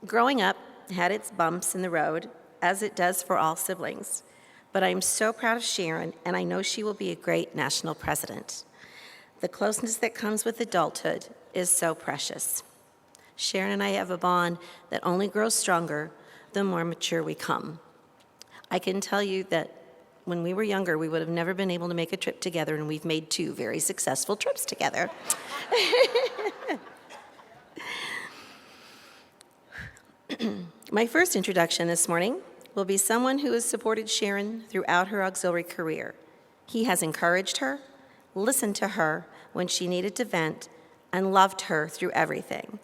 Growing up had its bumps in the road, as it does for all siblings. But I am so proud of Sharon, and I know she will be a great national president. The closeness that comes with adulthood is so precious. Sharon and I have a bond that only grows stronger the more mature we come. I can tell you that when we were younger, we would have never been able to make a trip together, and we've made 2 very successful trips together. My first introduction this morning will be someone who has supported Sharon throughout her auxiliary career. He has encouraged her, listened to her when she needed to vent, and loved her through everything.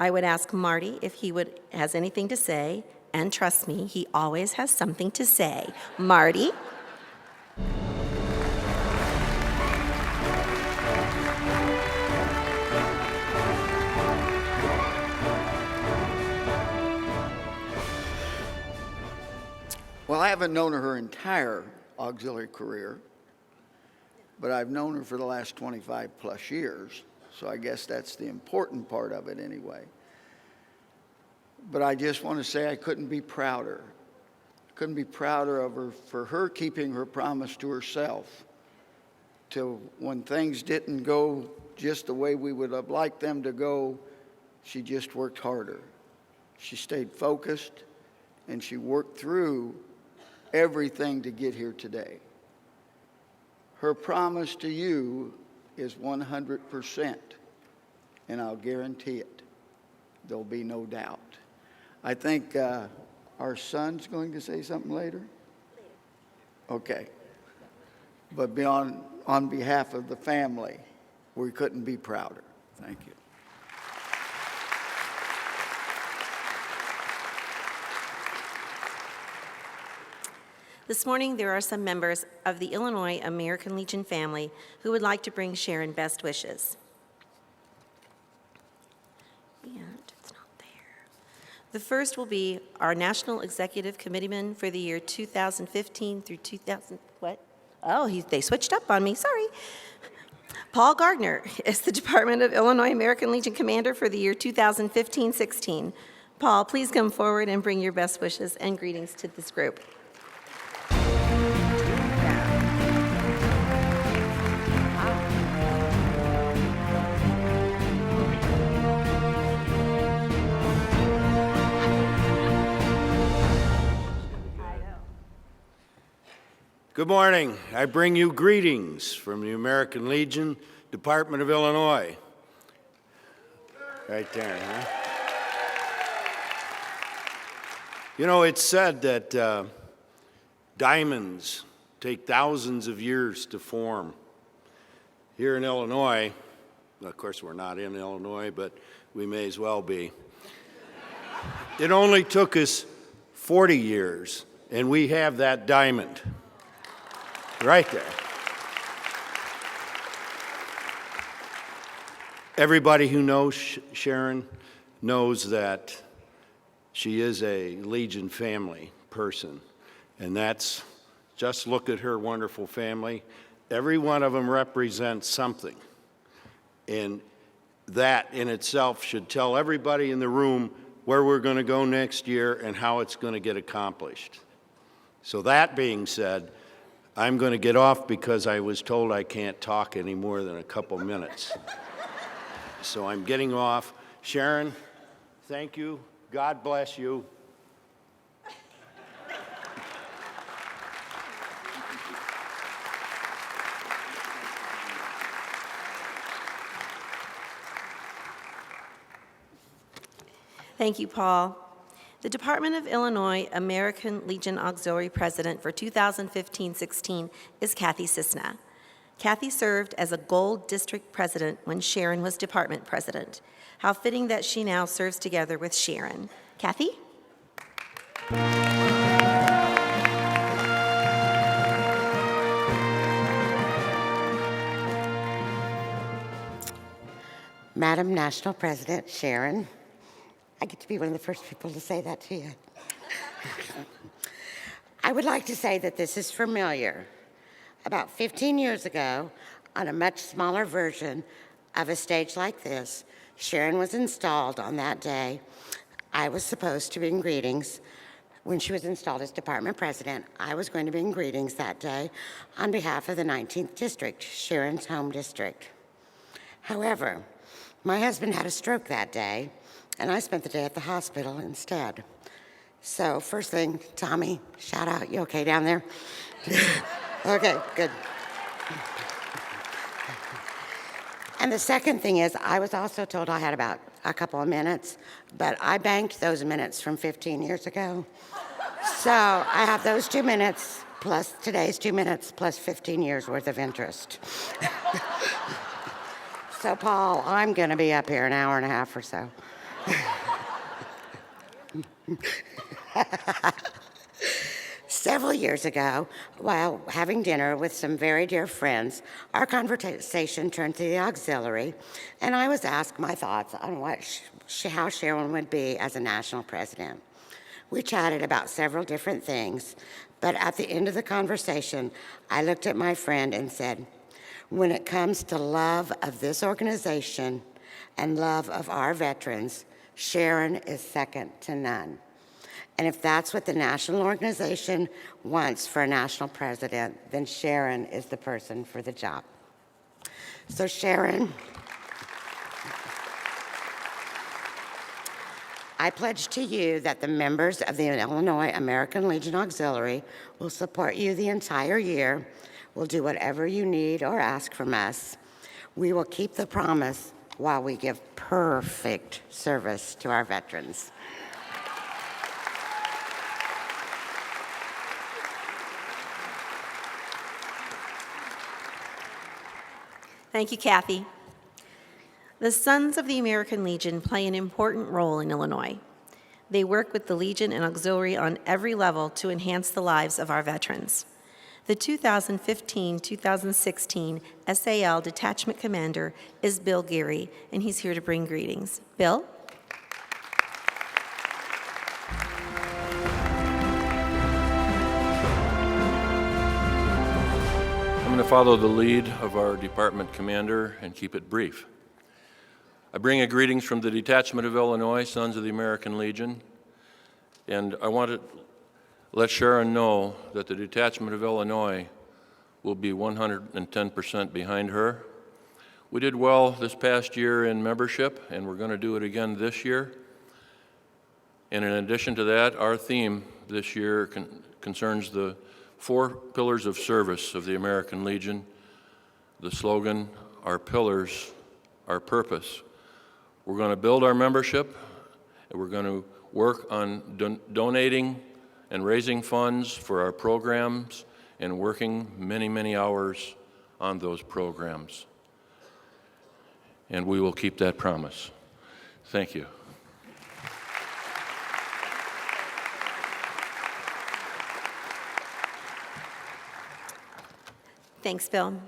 I would ask Marty if he has anything to say, and trust me, he always has something to say. Marty? Well, I haven't known her entire auxiliary career, but I've known her for the last 25 plus years, so I guess that's the important part of it anyway. But I just want to say I couldn't be prouder. Couldn't be prouder of her for her keeping her promise to herself. Till when things didn't go just the way we would have liked them to go, she just worked harder. She stayed focused, and she worked through everything to get here today. Her promise to you is 100%, and I'll guarantee it. There'll be no doubt. I think our son's going to say something later? Okay. But on behalf of the family, we couldn't be prouder. Thank you. This morning, there are some members of the Illinois American Legion family who would like to bring Sharon best wishes. And it's not there. The first will be our National Executive Committeeman for the year 2015 through 2000, what? Oh, they switched up on me, sorry. Paul Gardner is the Department of Illinois American Legion Commander for the year 2015-16. Paul, please come forward and bring your best wishes and greetings to this group. Good morning. I bring you greetings from the American Legion, Department of Illinois. Right there, huh? You know, it's said that diamonds take thousands of years to form. Here in Illinois, of course we're not in Illinois, but we may as well be. It only took us 40 years, and we have that diamond. Right there. Everybody who knows Sharon knows that she is a Legion family person, and that's, just look at her wonderful family. Every one of them represents something, and that in itself should tell everybody in the room where we're going to go next year and how it's going to get accomplished. So that being said, I'm going to get off because I was told I can't talk any more than a couple minutes. So I'm getting off. Sharon, thank you. God bless you. Thank you, Paul. The Department of Illinois American Legion Auxiliary President for 2015-16 is Kathy Cisna. Kathy served as a Gold District President when Sharon was Department President. How fitting that she now serves together with Sharon. Kathy? Madam National President Sharon, I get to be one of the first people to say that to you. I would like to say that this is familiar. About 15 years ago, on a much smaller version of a stage like this, Sharon was installed on that day. I was supposed to bring greetings. When she was installed as department president, I was going to bring greetings that day on behalf of the 19th District, Sharon's home district. However, my husband had a stroke that day, and I spent the day at the hospital instead. So first thing, Tommy, shout out. You okay down there? Okay, good. And the second thing is, I was also told I had about a couple of minutes, but I banked those minutes from 15 years ago. So I have those 2 minutes plus today's 2 minutes plus 15 years worth of interest. So Paul, I'm gonna be up here an hour and a half or so. Several years ago, while having dinner with some very dear friends, our conversation turned to the auxiliary, and I was asked my thoughts on how Sharon would be as a national president. We chatted about several different things, but at the end of the conversation, I looked at my friend and said, when it comes to love of this organization and love of our veterans, Sharon is second to none. And if that's what the national organization wants for a national president, then Sharon is the person for the job. So Sharon, I pledge to you that the members of the Illinois American Legion Auxiliary will support you the entire year. We'll do whatever you need or ask from us. We will keep the promise while we give perfect service to our veterans. Thank you, Kathy. The Sons of the American Legion play an important role in Illinois. They work with the Legion and Auxiliary on every level to enhance the lives of our veterans. The 2015-2016 SAL Detachment Commander is Bill Geary, and he's here to bring greetings. Bill? I'm going to follow the lead of our department commander and keep it brief. I bring you greetings from the Detachment of Illinois, Sons of the American Legion, and I want to let Sharon know that the Detachment of Illinois will be 110% behind her. We did well this past year in membership, and we're going to do it again this year. And in addition to that, our theme this year concerns the 4 pillars of service of the American Legion. The slogan, our pillars, our purpose. We're going to build our membership, and we're going to work on donating and raising funds for our programs and working many, many hours on those programs. And we will keep that promise. Thank you. Thanks, Bill.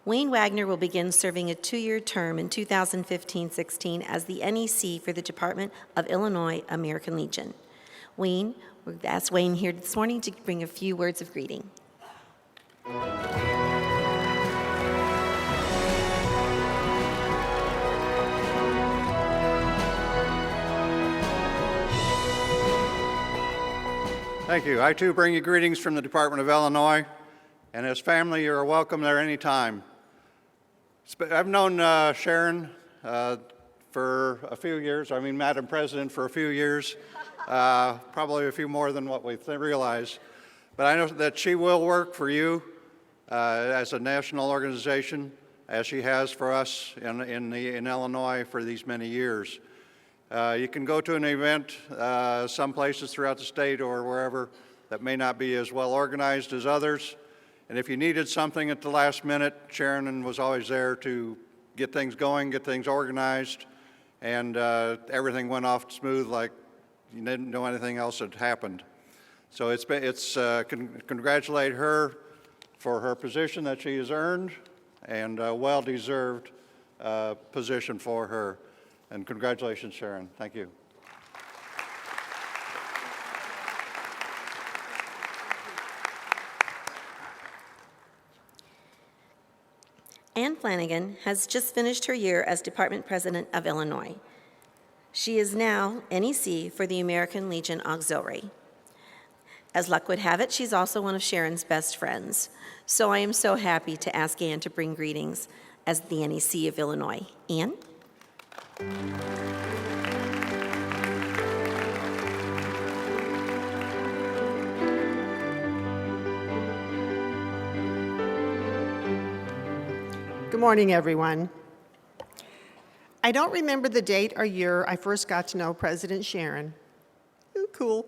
Wayne Wagner will begin serving a 2-year term in 2015-16 as the NEC for the Department of Illinois American Legion. We've asked Wayne here this morning to bring a few words of greeting. Thank you. I too bring you greetings from the Department of Illinois, and as family, you're welcome there anytime. I've known Sharon for a few years, Madam President for a few years, probably a few more than what we realize. But I know that she will work for you as a national organization, as she has for us in Illinois for these many years. You can go to an event some places throughout the state or wherever that may not be as well organized as others. And if you needed something at the last minute, Sharon was always there to get things going, get things organized, and everything went off smooth like you didn't know anything else had happened. So congratulate her for her position that she has earned, and a well-deserved position for her. And congratulations, Sharon. Thank you. Ann Flanagan has just finished her year as Department President of Illinois. She is now NEC for the American Legion Auxiliary. As luck would have it, she's also one of Sharon's best friends. So I am so happy to ask Ann to bring greetings as the NEC of Illinois. Ann? Good morning, everyone. I don't remember the date or year I first got to know President Sharon. Ooh, cool.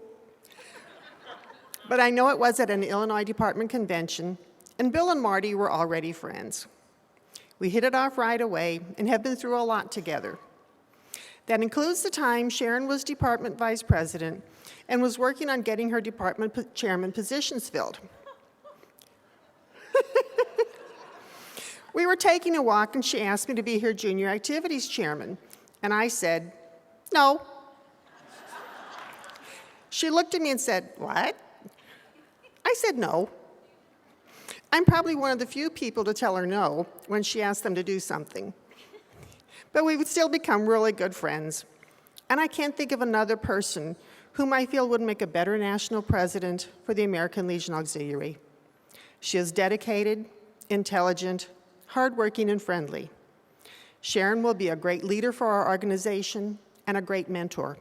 But I know it was at an Illinois Department convention, and Bill and Marty were already friends. We hit it off right away and have been through a lot together. That includes the time Sharon was Department Vice President and was working on getting her department chairman positions filled. We were taking a walk, and she asked me to be her junior activities chairman, and I said, no. She looked at me and said, "What?" I said no. I'm probably one of the few people to tell her no when she asked them to do something. But we would still become really good friends. And I can't think of another person whom I feel would make a better national president for the American Legion Auxiliary. She is dedicated, intelligent, hardworking, and friendly. Sharon will be a great leader for our organization and a great mentor.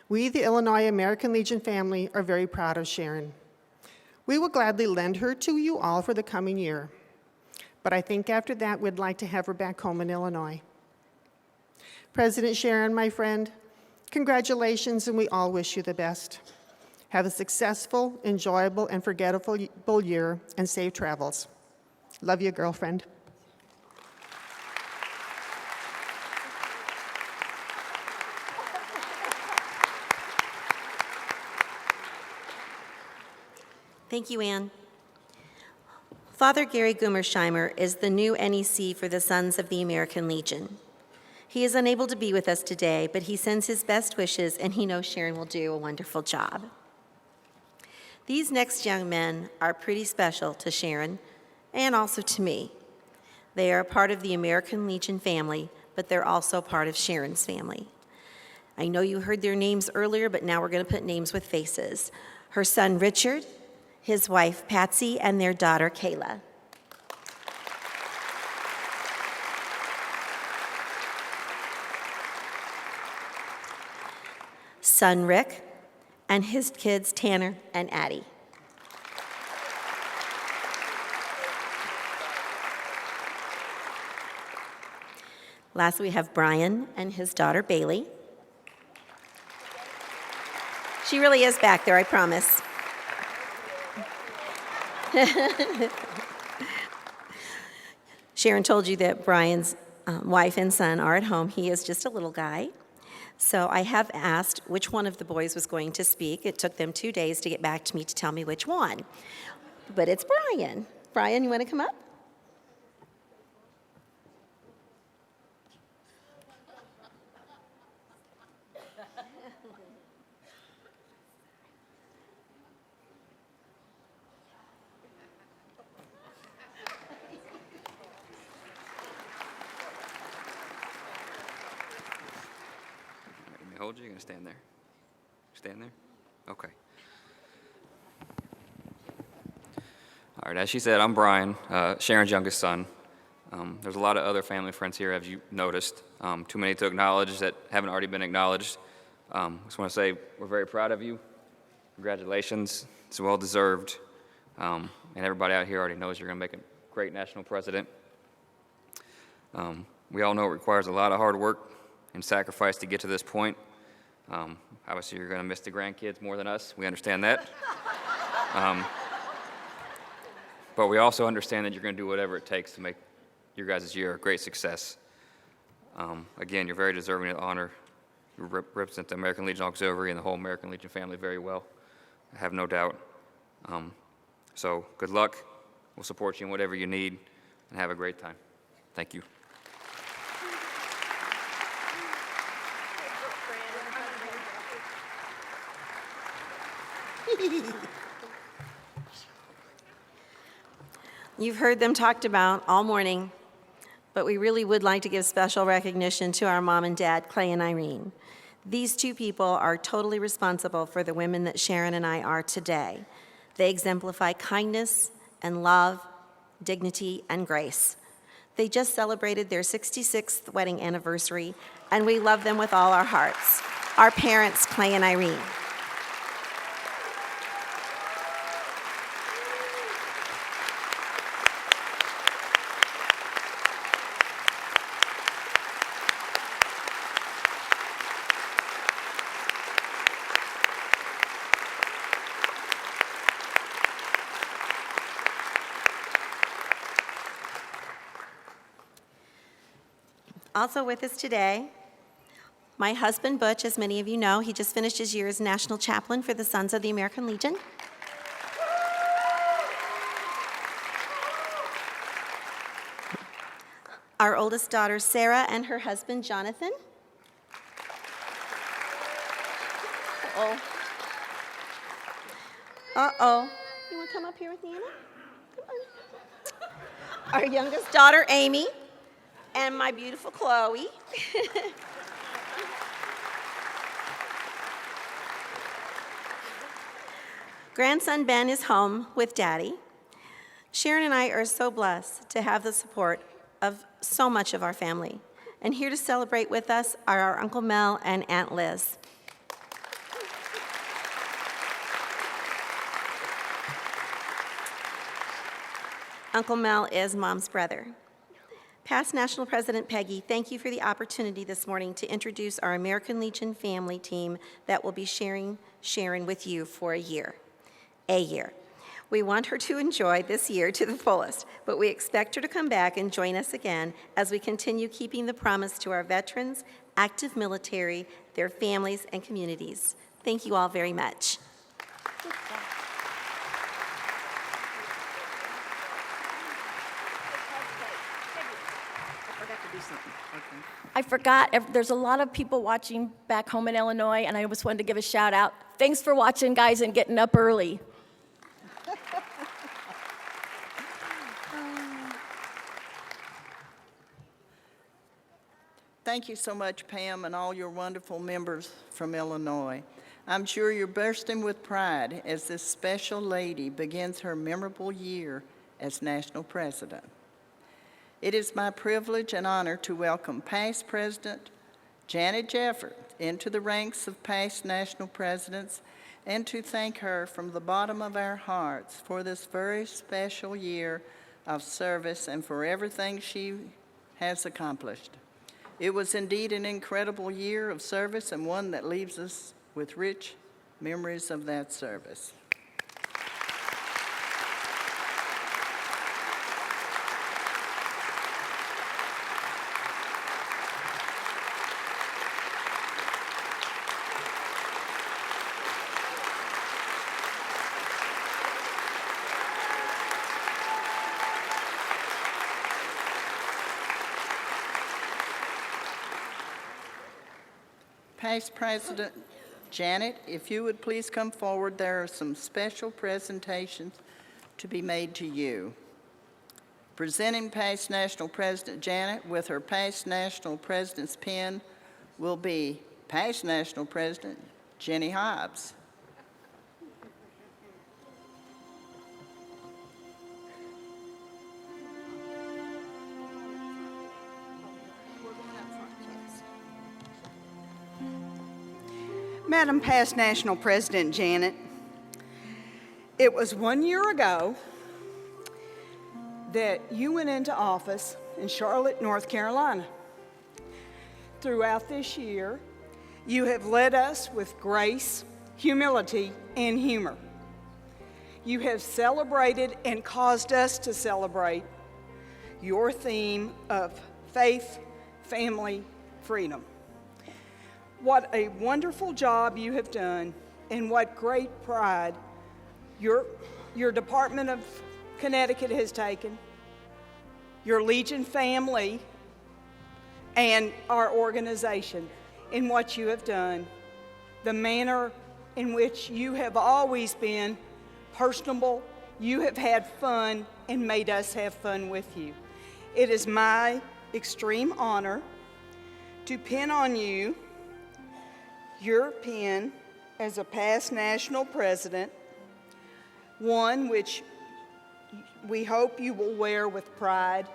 We, the Illinois American Legion family, are very proud of Sharon. We will gladly lend her to you all for the coming year. But I think after that, we'd like to have her back home in Illinois. President Sharon, my friend, congratulations, and we all wish you the best. Have a successful, enjoyable, and forgettable year, and safe travels. Love you, girlfriend. Thank you, Ann. Father Gary Gummersheimer is the new NEC for the Sons of the American Legion. He is unable to be with us today, but he sends his best wishes, and he knows Sharon will do a wonderful job. These next young men are pretty special to Sharon and also to me. They are a part of the American Legion family, but they're also part of Sharon's family. I know you heard their names earlier, but now we're going to put names with faces. Her son, Richard, his wife, Patsy, and their daughter, Kayla. Son, Rick, and his kids, Tanner and Addie. Last, we have Brian and his daughter, Bailey. She really is back there, I promise. Sharon told you that Brian's wife and son are at home. He is just a little guy. So I have asked which one of the boys was going to speak. It took them 2 days to get back to me to tell me which one. But it's Brian. Brian, you want to come up? Hold you? You're going to stand there? Stand there? Okay. All right, as she said, I'm Brian, Sharon's youngest son. There's a lot of other family friends here, as you noticed. Too many to acknowledge that haven't already been acknowledged. Just want to say we're very proud of you. Congratulations. It's well deserved. And everybody out here already knows you're going to make a great national president. We all know it requires a lot of hard work and sacrifice to get to this point. Obviously, you're going to miss the grandkids more than us. We understand that. But we also understand that you're going to do whatever it takes to make your guys' year a great success. Again, you're very deserving of the honor. You represent the American Legion Auxiliary and the whole American Legion family very well. I have no doubt. So good luck. We'll support you in whatever you need, and have a great time. Thank you. You've heard them talked about all morning, but we really would like to give special recognition to our mom and dad, Clay and Irene. These two people are totally responsible for the women that Sharon and I are today. They exemplify kindness and love, dignity, and grace. They just celebrated their 66th wedding anniversary, and we love them with all our hearts. Our parents, Clay and Irene. Also with us today, my husband, Butch, as many of you know, he just finished his year as National Chaplain for the Sons of the American Legion. Our oldest daughter, Sarah, and her husband, Jonathan. Uh-oh. Uh-oh. You want to come up here with Nana? Come on. Our youngest daughter, Amy, and my beautiful Chloe. Grandson Ben is home with Daddy. Sharon and I are so blessed to have the support of so much of our family. And here to celebrate with us are our Uncle Mel and Aunt Liz. Uncle Mel is Mom's brother. Past National President Peggy, thank you for the opportunity this morning to introduce our American Legion family team that will be sharing Sharon with you for a year. We want her to enjoy this year to the fullest, but we expect her to come back and join us again as we continue keeping the promise to our veterans, active military, their families, and communities. Thank you all very much. I forgot, there's a lot of people watching back home in Illinois, and I just wanted to give a shout out. Thanks for watching, guys, and getting up early. Thank you so much, Pam, and all your wonderful members from Illinois. I'm sure you're bursting with pride as this special lady begins her memorable year as National President. It is my privilege and honor to welcome past President Janet Jeffers into the ranks of past National Presidents and to thank her from the bottom of our hearts for this very special year of service and for everything she has accomplished. It was indeed an incredible year of service and one that leaves us with rich memories of that service. Past President Janet, if you would please come forward, there are some special presentations to be made to you. Presenting past National President Janet with her past National President's pin will be past National President Jenny Hobbs. Madam Past National President Janet, it was 1 year ago that you went into office in Charlotte, North Carolina. Throughout this year, you have led us with grace, humility, and humor. You have celebrated and caused us to celebrate your theme of faith, family, freedom. What a wonderful job you have done, and what great pride your Department of Connecticut has taken, your Legion family, and our organization in what you have done, the manner in which you have always been personable, you have had fun and made us have fun with you. It is my extreme honor to pin on you your pin as a past national president, one which we hope you will wear with pride,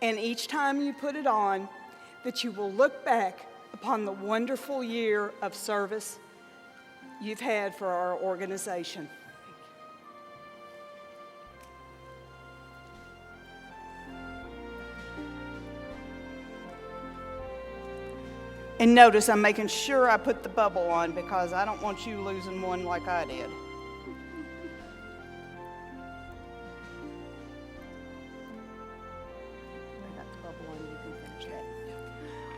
and each time you put it on, that you will look back upon the wonderful year of service you've had for our organization. And notice I'm making sure I put the bubble on because I don't want you losing one like I did. I got the bubble on, you can finish that.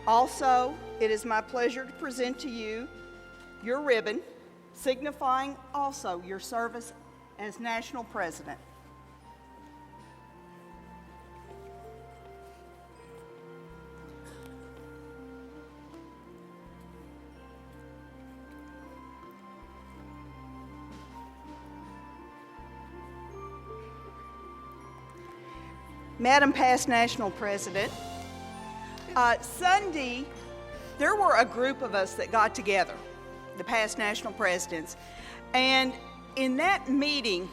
Also, it is my pleasure to present to you your ribbon, signifying also your service as National President. Madam Past National President, Sunday, there were a group of us that got together, the past national presidents, and in that meeting,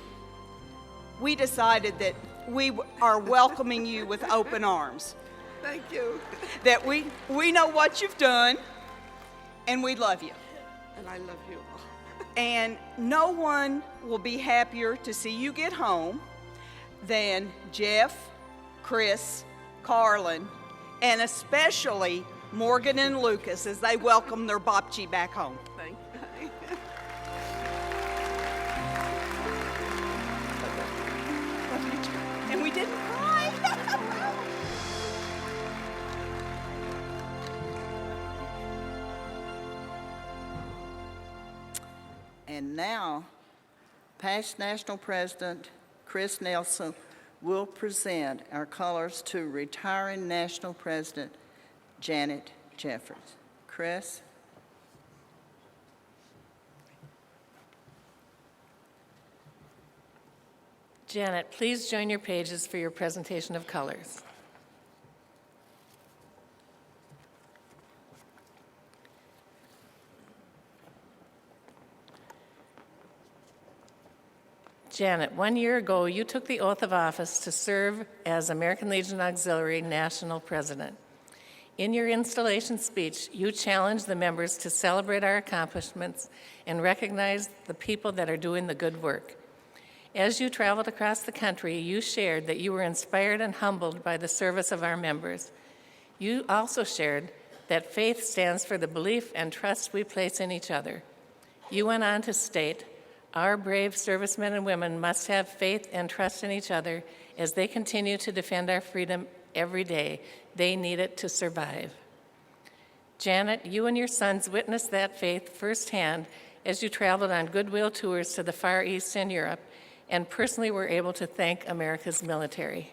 we decided that we are welcoming you with open arms. Thank you. That we know what you've done, and we love you. And I love you all. And no one will be happier to see you get home than Jeff, Chris, Carlin, and especially Morgan and Lucas as they welcome their Bopchi back home. Thank you. And we didn't cry. And now, past National President Chris Nelson will present our colors to retiring National President Janet Jeffers. Chris? Janet, please join your pages for your presentation of colors. Janet, 1 year ago, you took the oath of office to serve as American Legion Auxiliary National President. In your installation speech, you challenged the members to celebrate our accomplishments and recognize the people that are doing the good work. As you traveled across the country, you shared that you were inspired and humbled by the service of our members. You also shared that faith stands for the belief and trust we place in each other. You went on to state, our brave servicemen and women must have faith and trust in each other as they continue to defend our freedom every day. They need it to survive. Janet, you and your sons witnessed that faith firsthand as you traveled on goodwill tours to the Far East and Europe and personally were able to thank America's military.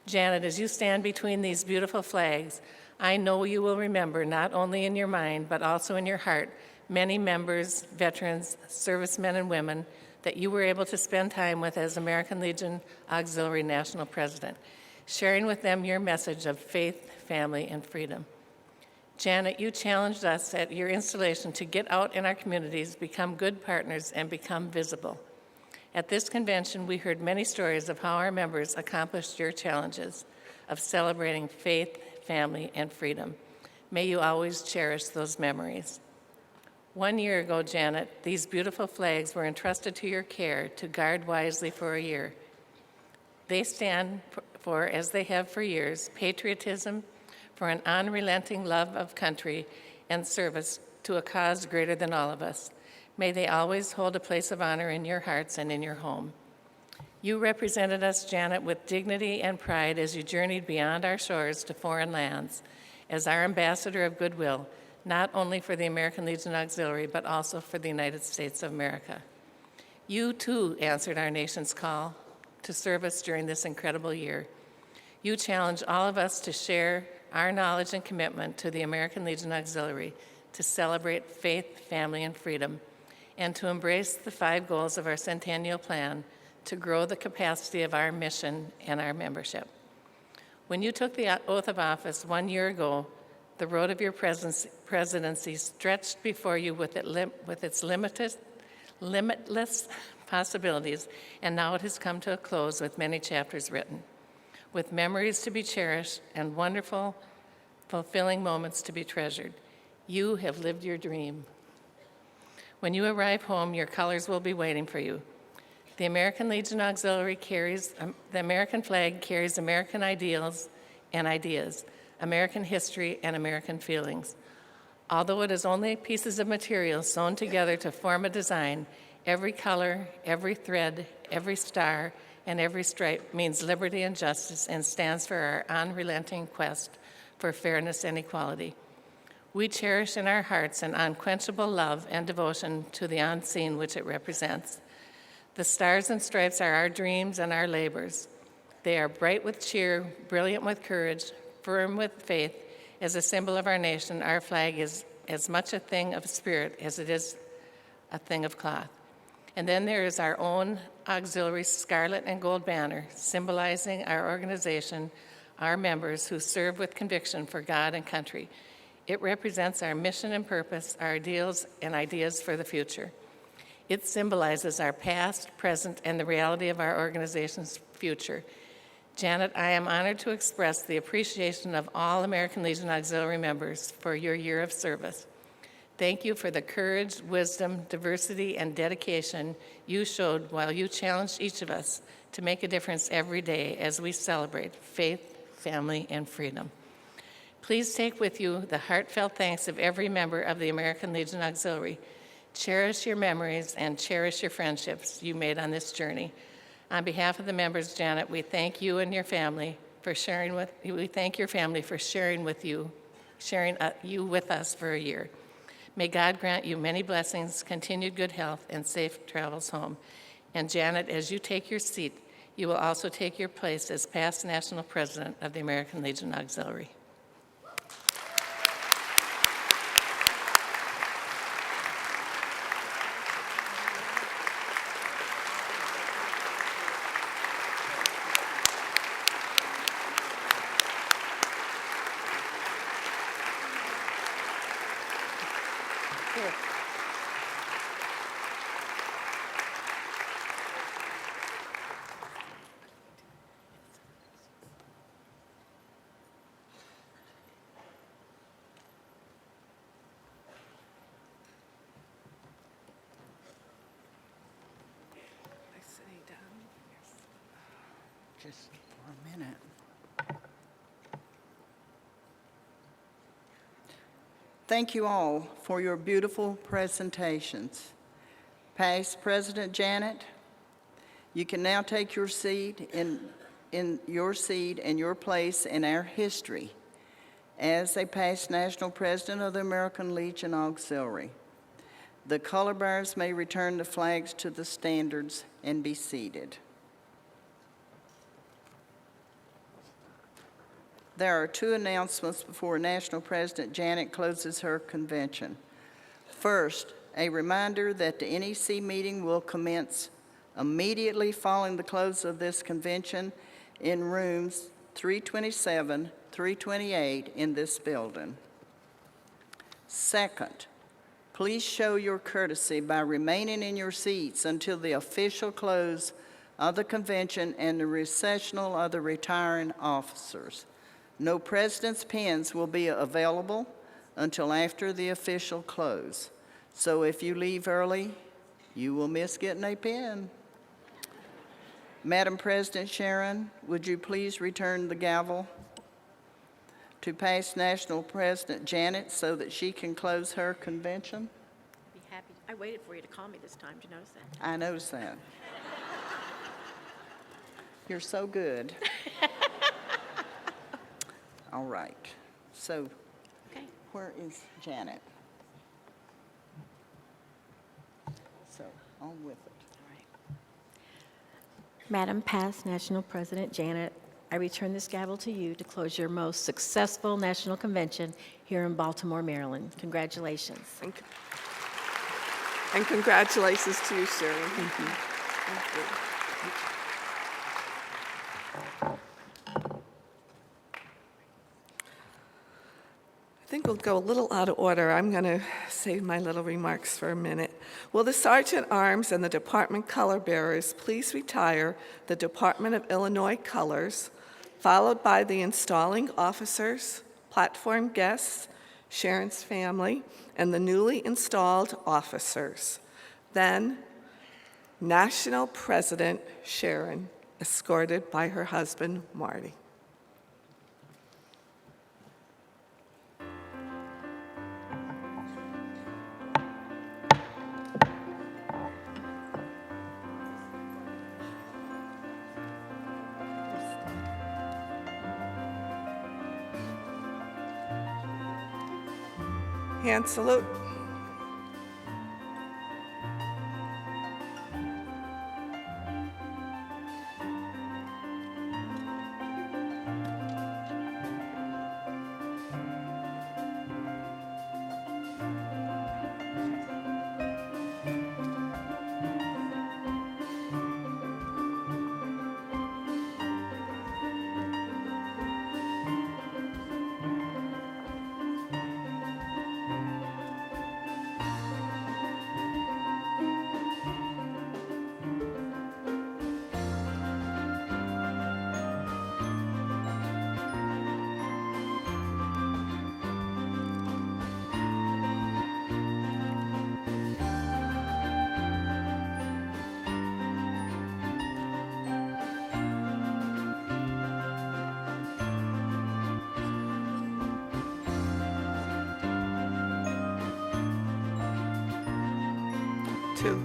Janet, as you stand between these beautiful flags, I know you will remember, not only in your mind, but also in your heart, many members, veterans, servicemen and women that you were able to spend time with as American Legion Auxiliary National President, sharing with them your message of faith, family, and freedom. Janet, you challenged us at your installation to get out in our communities, become good partners, and become visible. At this convention, we heard many stories of how our members accomplished your challenges of celebrating faith, family, and freedom. May you always cherish those memories. 1 year ago, Janet, these beautiful flags were entrusted to your care to guard wisely for a year. They stand for, as they have for years, patriotism, for an unrelenting love of country and service to a cause greater than all of us. May they always hold a place of honor in your hearts and in your home. You represented us, Janet, with dignity and pride as you journeyed beyond our shores to foreign lands as our ambassador of goodwill, not only for the American Legion Auxiliary, but also for the United States of America. You, too, answered our nation's call to service during this incredible year. You challenged all of us to share our knowledge and commitment to the American Legion Auxiliary to celebrate faith, family, and freedom, and to embrace the 5 goals of our Centennial Plan to grow the capacity of our mission and our membership. When you took the oath of office 1 year ago, the road of your presidency stretched before you with its limitless possibilities, and now it has come to a close with many chapters written, with memories to be cherished and wonderful, fulfilling moments to be treasured. You have lived your dream. When you arrive home, your colors will be waiting for you. The American Legion Auxiliary the American flag carries American ideals and ideas, American history and American feelings. Although it is only pieces of material sewn together to form a design, every color, every thread, every star, and every stripe means liberty and justice and stands for our unrelenting quest for fairness and equality. We cherish in our hearts an unquenchable love and devotion to the unseen which it represents. The stars and stripes are our dreams and our labors. They are bright with cheer, brilliant with courage, firm with faith. As a symbol of our nation, our flag is as much a thing of spirit as it is a thing of cloth. And then there is our own auxiliary scarlet and gold banner, symbolizing our organization, our members who serve with conviction for God and country. It represents our mission and purpose, our ideals and ideas for the future. It symbolizes our past, present, and the reality of our organization's future. Janet, I am honored to express the appreciation of all American Legion Auxiliary members for your year of service. Thank you for the courage, wisdom, diversity, and dedication you showed while you challenged each of us to make a difference every day as we celebrate faith, family, and freedom. Please take with you the heartfelt thanks of every member of the American Legion Auxiliary. Cherish your memories and cherish your friendships you made on this journey. On behalf of the members, Janet, we thank you and your family for sharing with you with us for a year. May God grant you many blessings, continued good health, and safe travels home. And Janet, as you take your seat, you will also take your place as past National President of the American Legion Auxiliary. Just for a minute. Thank you all for your beautiful presentations. Past President Janet, you can now take your seat in your seat and your place in our history as a past National President of the American Legion Auxiliary. The color bearers may return the flags to the standards and be seated. There are two announcements before National President Janet closes her convention. First, a reminder that the NEC meeting will commence immediately following the close of this convention in rooms 327, 328 in this building. Second, please show your courtesy by remaining in your seats until the official close of the convention and the recessional of the retiring officers. No president's pins will be available until after the official close. So if you leave early, you will miss getting a pin. Madam President Sharon, would you please return the gavel to past National President Janet so that she can close her convention? Be happy. I waited for you to call me this time. Did you notice that? I noticed that. You're so good. All right. So, where is Janet? So, on with it. Madam past National President Janet, I return this gavel to you to close your most successful national convention here in Baltimore, Maryland. Congratulations. And congratulations to you, Sharon. Thank you. Thank you. I think we'll go a little out of order. I'm going to save my little remarks for a minute. Will the Sergeant Arms and the Department Color Bearers please retire the Department of Illinois colors, followed by the installing officers, platform guests, Sharon's family, and the newly installed officers. Then, National President Sharon, escorted by her husband, Marty. Hand salute. too.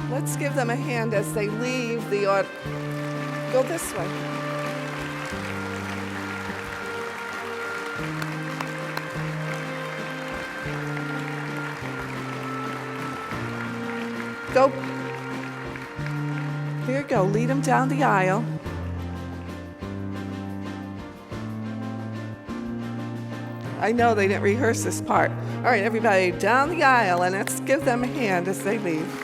Let's give them a hand as they leave the Go this way. Go. Here you go. Lead them down the aisle. I know they didn't rehearse this part. All right, everybody, down the aisle, and let's give them a hand as they leave.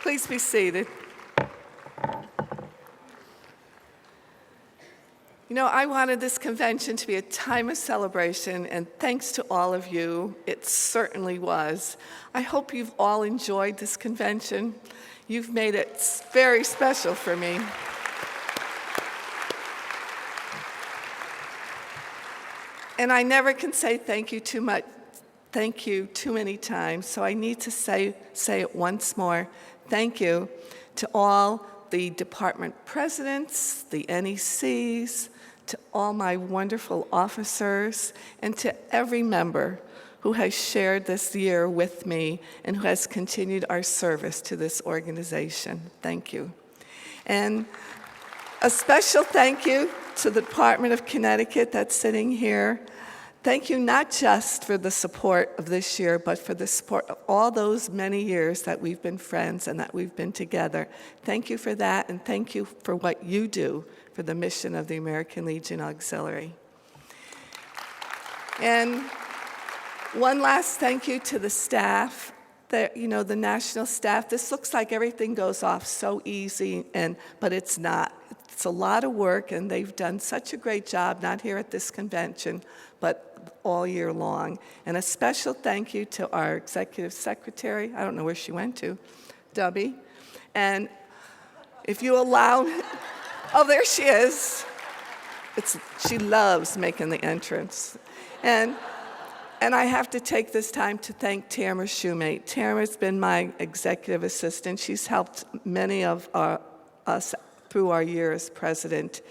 Please be seated. You know, I wanted this convention to be a time of celebration, and thanks to all of you, it certainly was. I hope you've all enjoyed this convention. You've made it very special for me. And I never can say thank you too many times, so I need to say it once more. Thank you to all the department presidents, the NECs, to all my wonderful officers, and to every member who has shared this year with me and who has continued our service to this organization. Thank you. And a special thank you to the Department of Connecticut that's sitting here. Thank you not just for the support of this year, but for the support of all those many years that we've been friends and that we've been together. Thank you for that, and thank you for what you do for the mission of the American Legion Auxiliary. And one last thank you to the staff, the national staff. This looks like everything goes off so easy, but it's not. It's a lot of work, and they've done such a great job, not here at this convention, but all year long. And a special thank you to our executive secretary. I don't know where she went to, Debbie. And if you allow, oh, there she is. She loves making the entrance. And I have to take this time to thank Tamara Shoemate. Tamara's been my executive assistant. She's helped many of us through our year as president.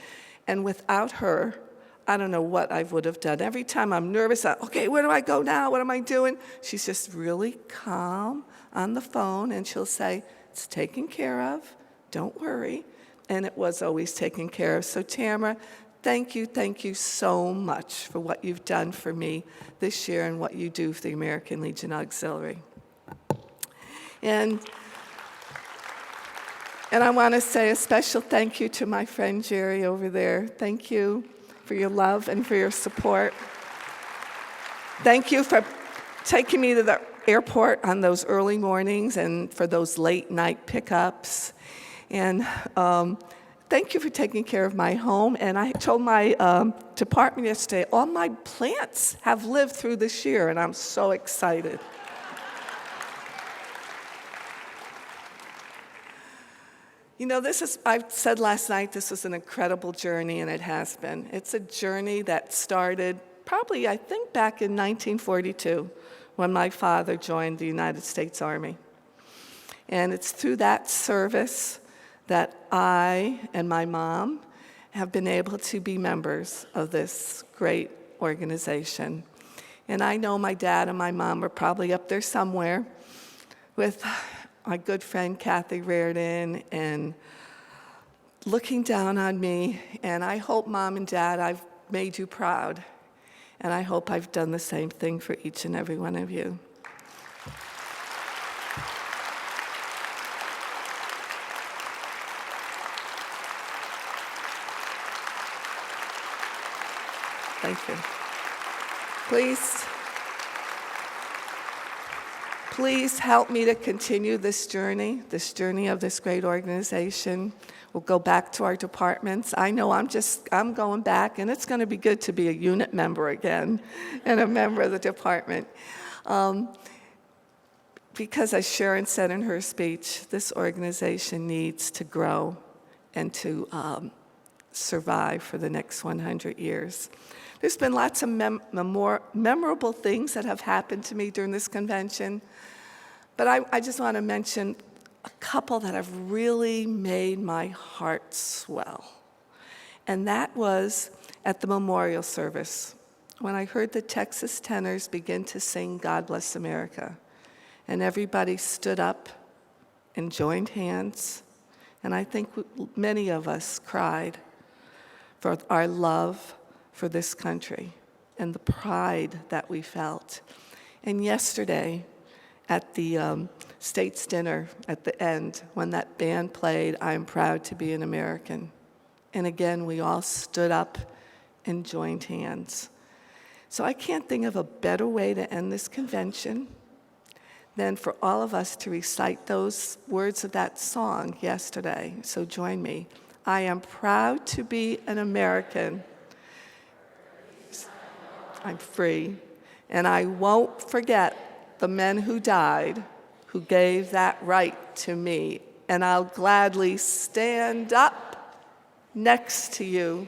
And without her, I don't know what I would have done. Every time I'm nervous, okay, where do I go now? What am I doing? She's just really calm on the phone, and she'll say, it's taken care of, don't worry. And it was always taken care of. So Tamara, thank you so much for what you've done for me this year and what you do for the American Legion Auxiliary. And And I want to say a special thank you to my friend Jerry over there. Thank you for your love and for your support. Thank you for taking me to the airport on those early mornings and for those late night pickups. And thank you for taking care of my home. And I told my department yesterday, all my plants have lived through this year, and I'm so excited. You know, I said last night, this was an incredible journey, and it has been. It's a journey that started probably, I think, back in 1942 when my father joined the United States Army. And it's through that service that I and my mom have been able to be members of this great organization. And I know my dad and my mom are probably up there somewhere with my good friend Kathy Reardon and looking down on me. And I hope, Mom and Dad, I've made you proud. And I hope I've done the same thing for each and every one of you. Thank you. Please help me to continue this journey of this great organization. We'll go back to our departments. I know I'm going back, and it's going to be good to be a unit member again and a member of the department. Because as Sharon said in her speech, this organization needs to grow and to survive for the next 100 years. There's been lots of memorable things that have happened to me during this convention, but I just want to mention a couple that have really made my heart swell. And that was at the memorial service, when I heard the Texas tenors begin to sing God Bless America. And everybody stood up and joined hands. And I think many of us cried for our love for this country and the pride that we felt. And yesterday, at the States dinner at the end, when that band played, I Am Proud to Be an American. And again, we all stood up and joined hands. So I can't think of a better way to end this convention than for all of us to recite those words of that song yesterday. So join me. I am proud to be an American. I'm free. And I won't forget the men who died, who gave that right to me. And I'll gladly stand up next to you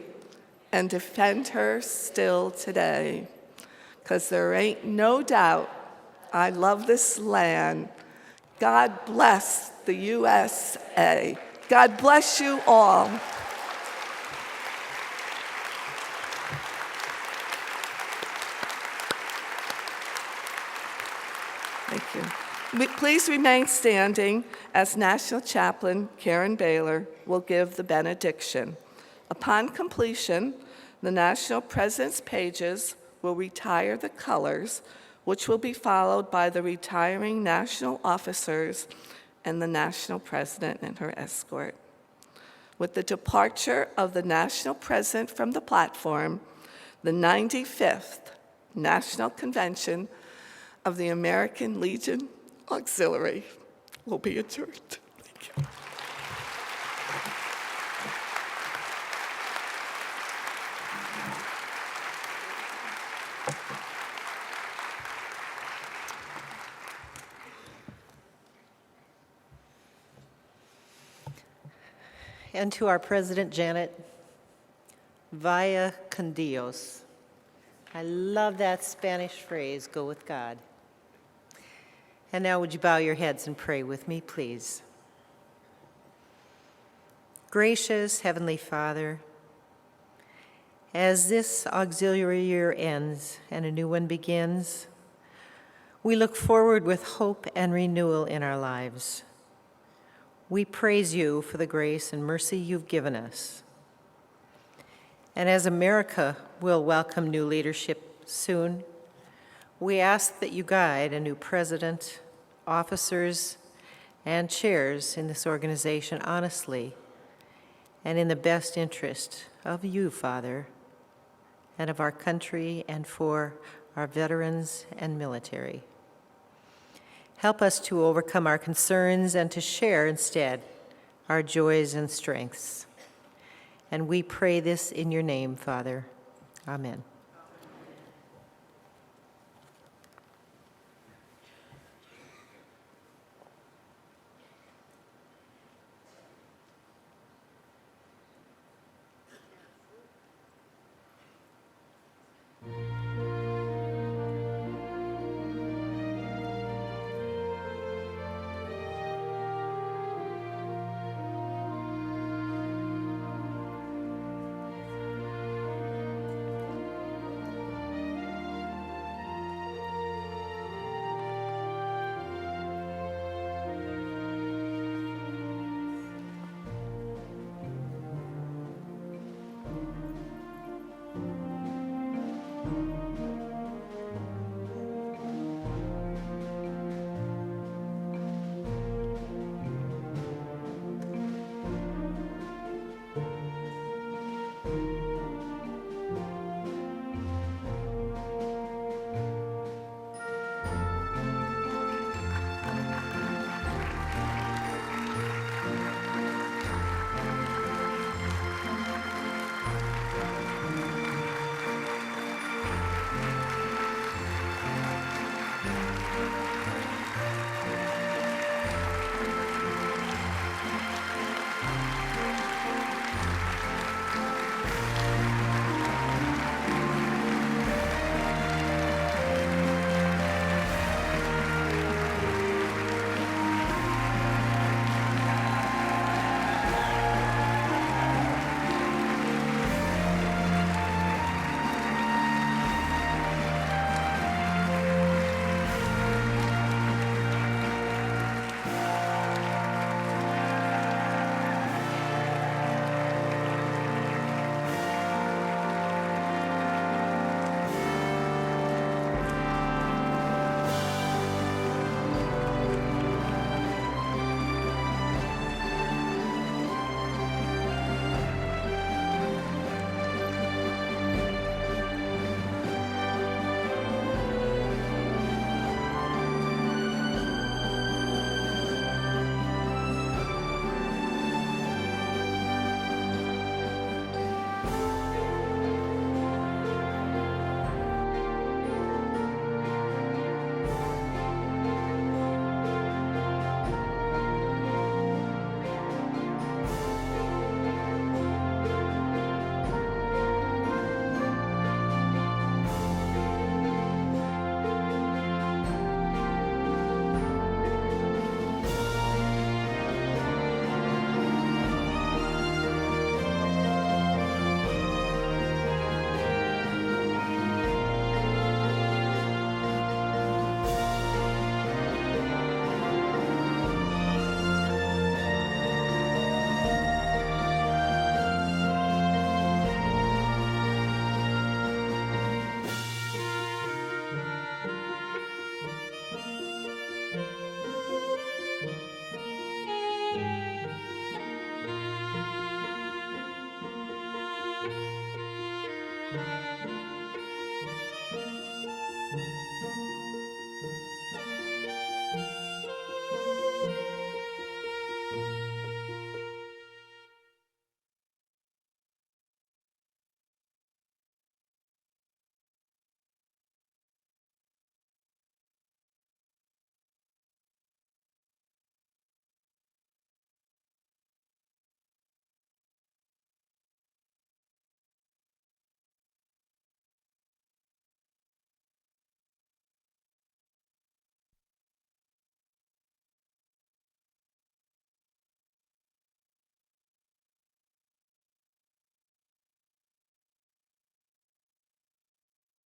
and defend her still today. 'Cause there ain't no doubt I love this land. God bless the USA. God bless you all. Thank you. Please remain standing as National Chaplain Karen Baylor will give the benediction. Upon completion, the National President's pages will retire the colors, which will be followed by the retiring national officers and the National President and her escort. With the departure of the National President from the platform, the 95th National Convention of the American Legion Auxiliary will be adjourned. Thank you. And to our President Janet, vaya con Dios. I love that Spanish phrase, go with God. And now would you bow your heads and pray with me, please? Gracious Heavenly Father, as this auxiliary year ends and a new one begins, we look forward with hope and renewal in our lives. We praise you for the grace and mercy you've given us. And as America will welcome new leadership soon, we ask that you guide a new president, officers, and shares in this organization honestly and in the best interest of you, Father, and of our country and for our veterans and military. Help us to overcome our concerns and to share instead our joys and strengths. And we pray this in your name, Father. Amen.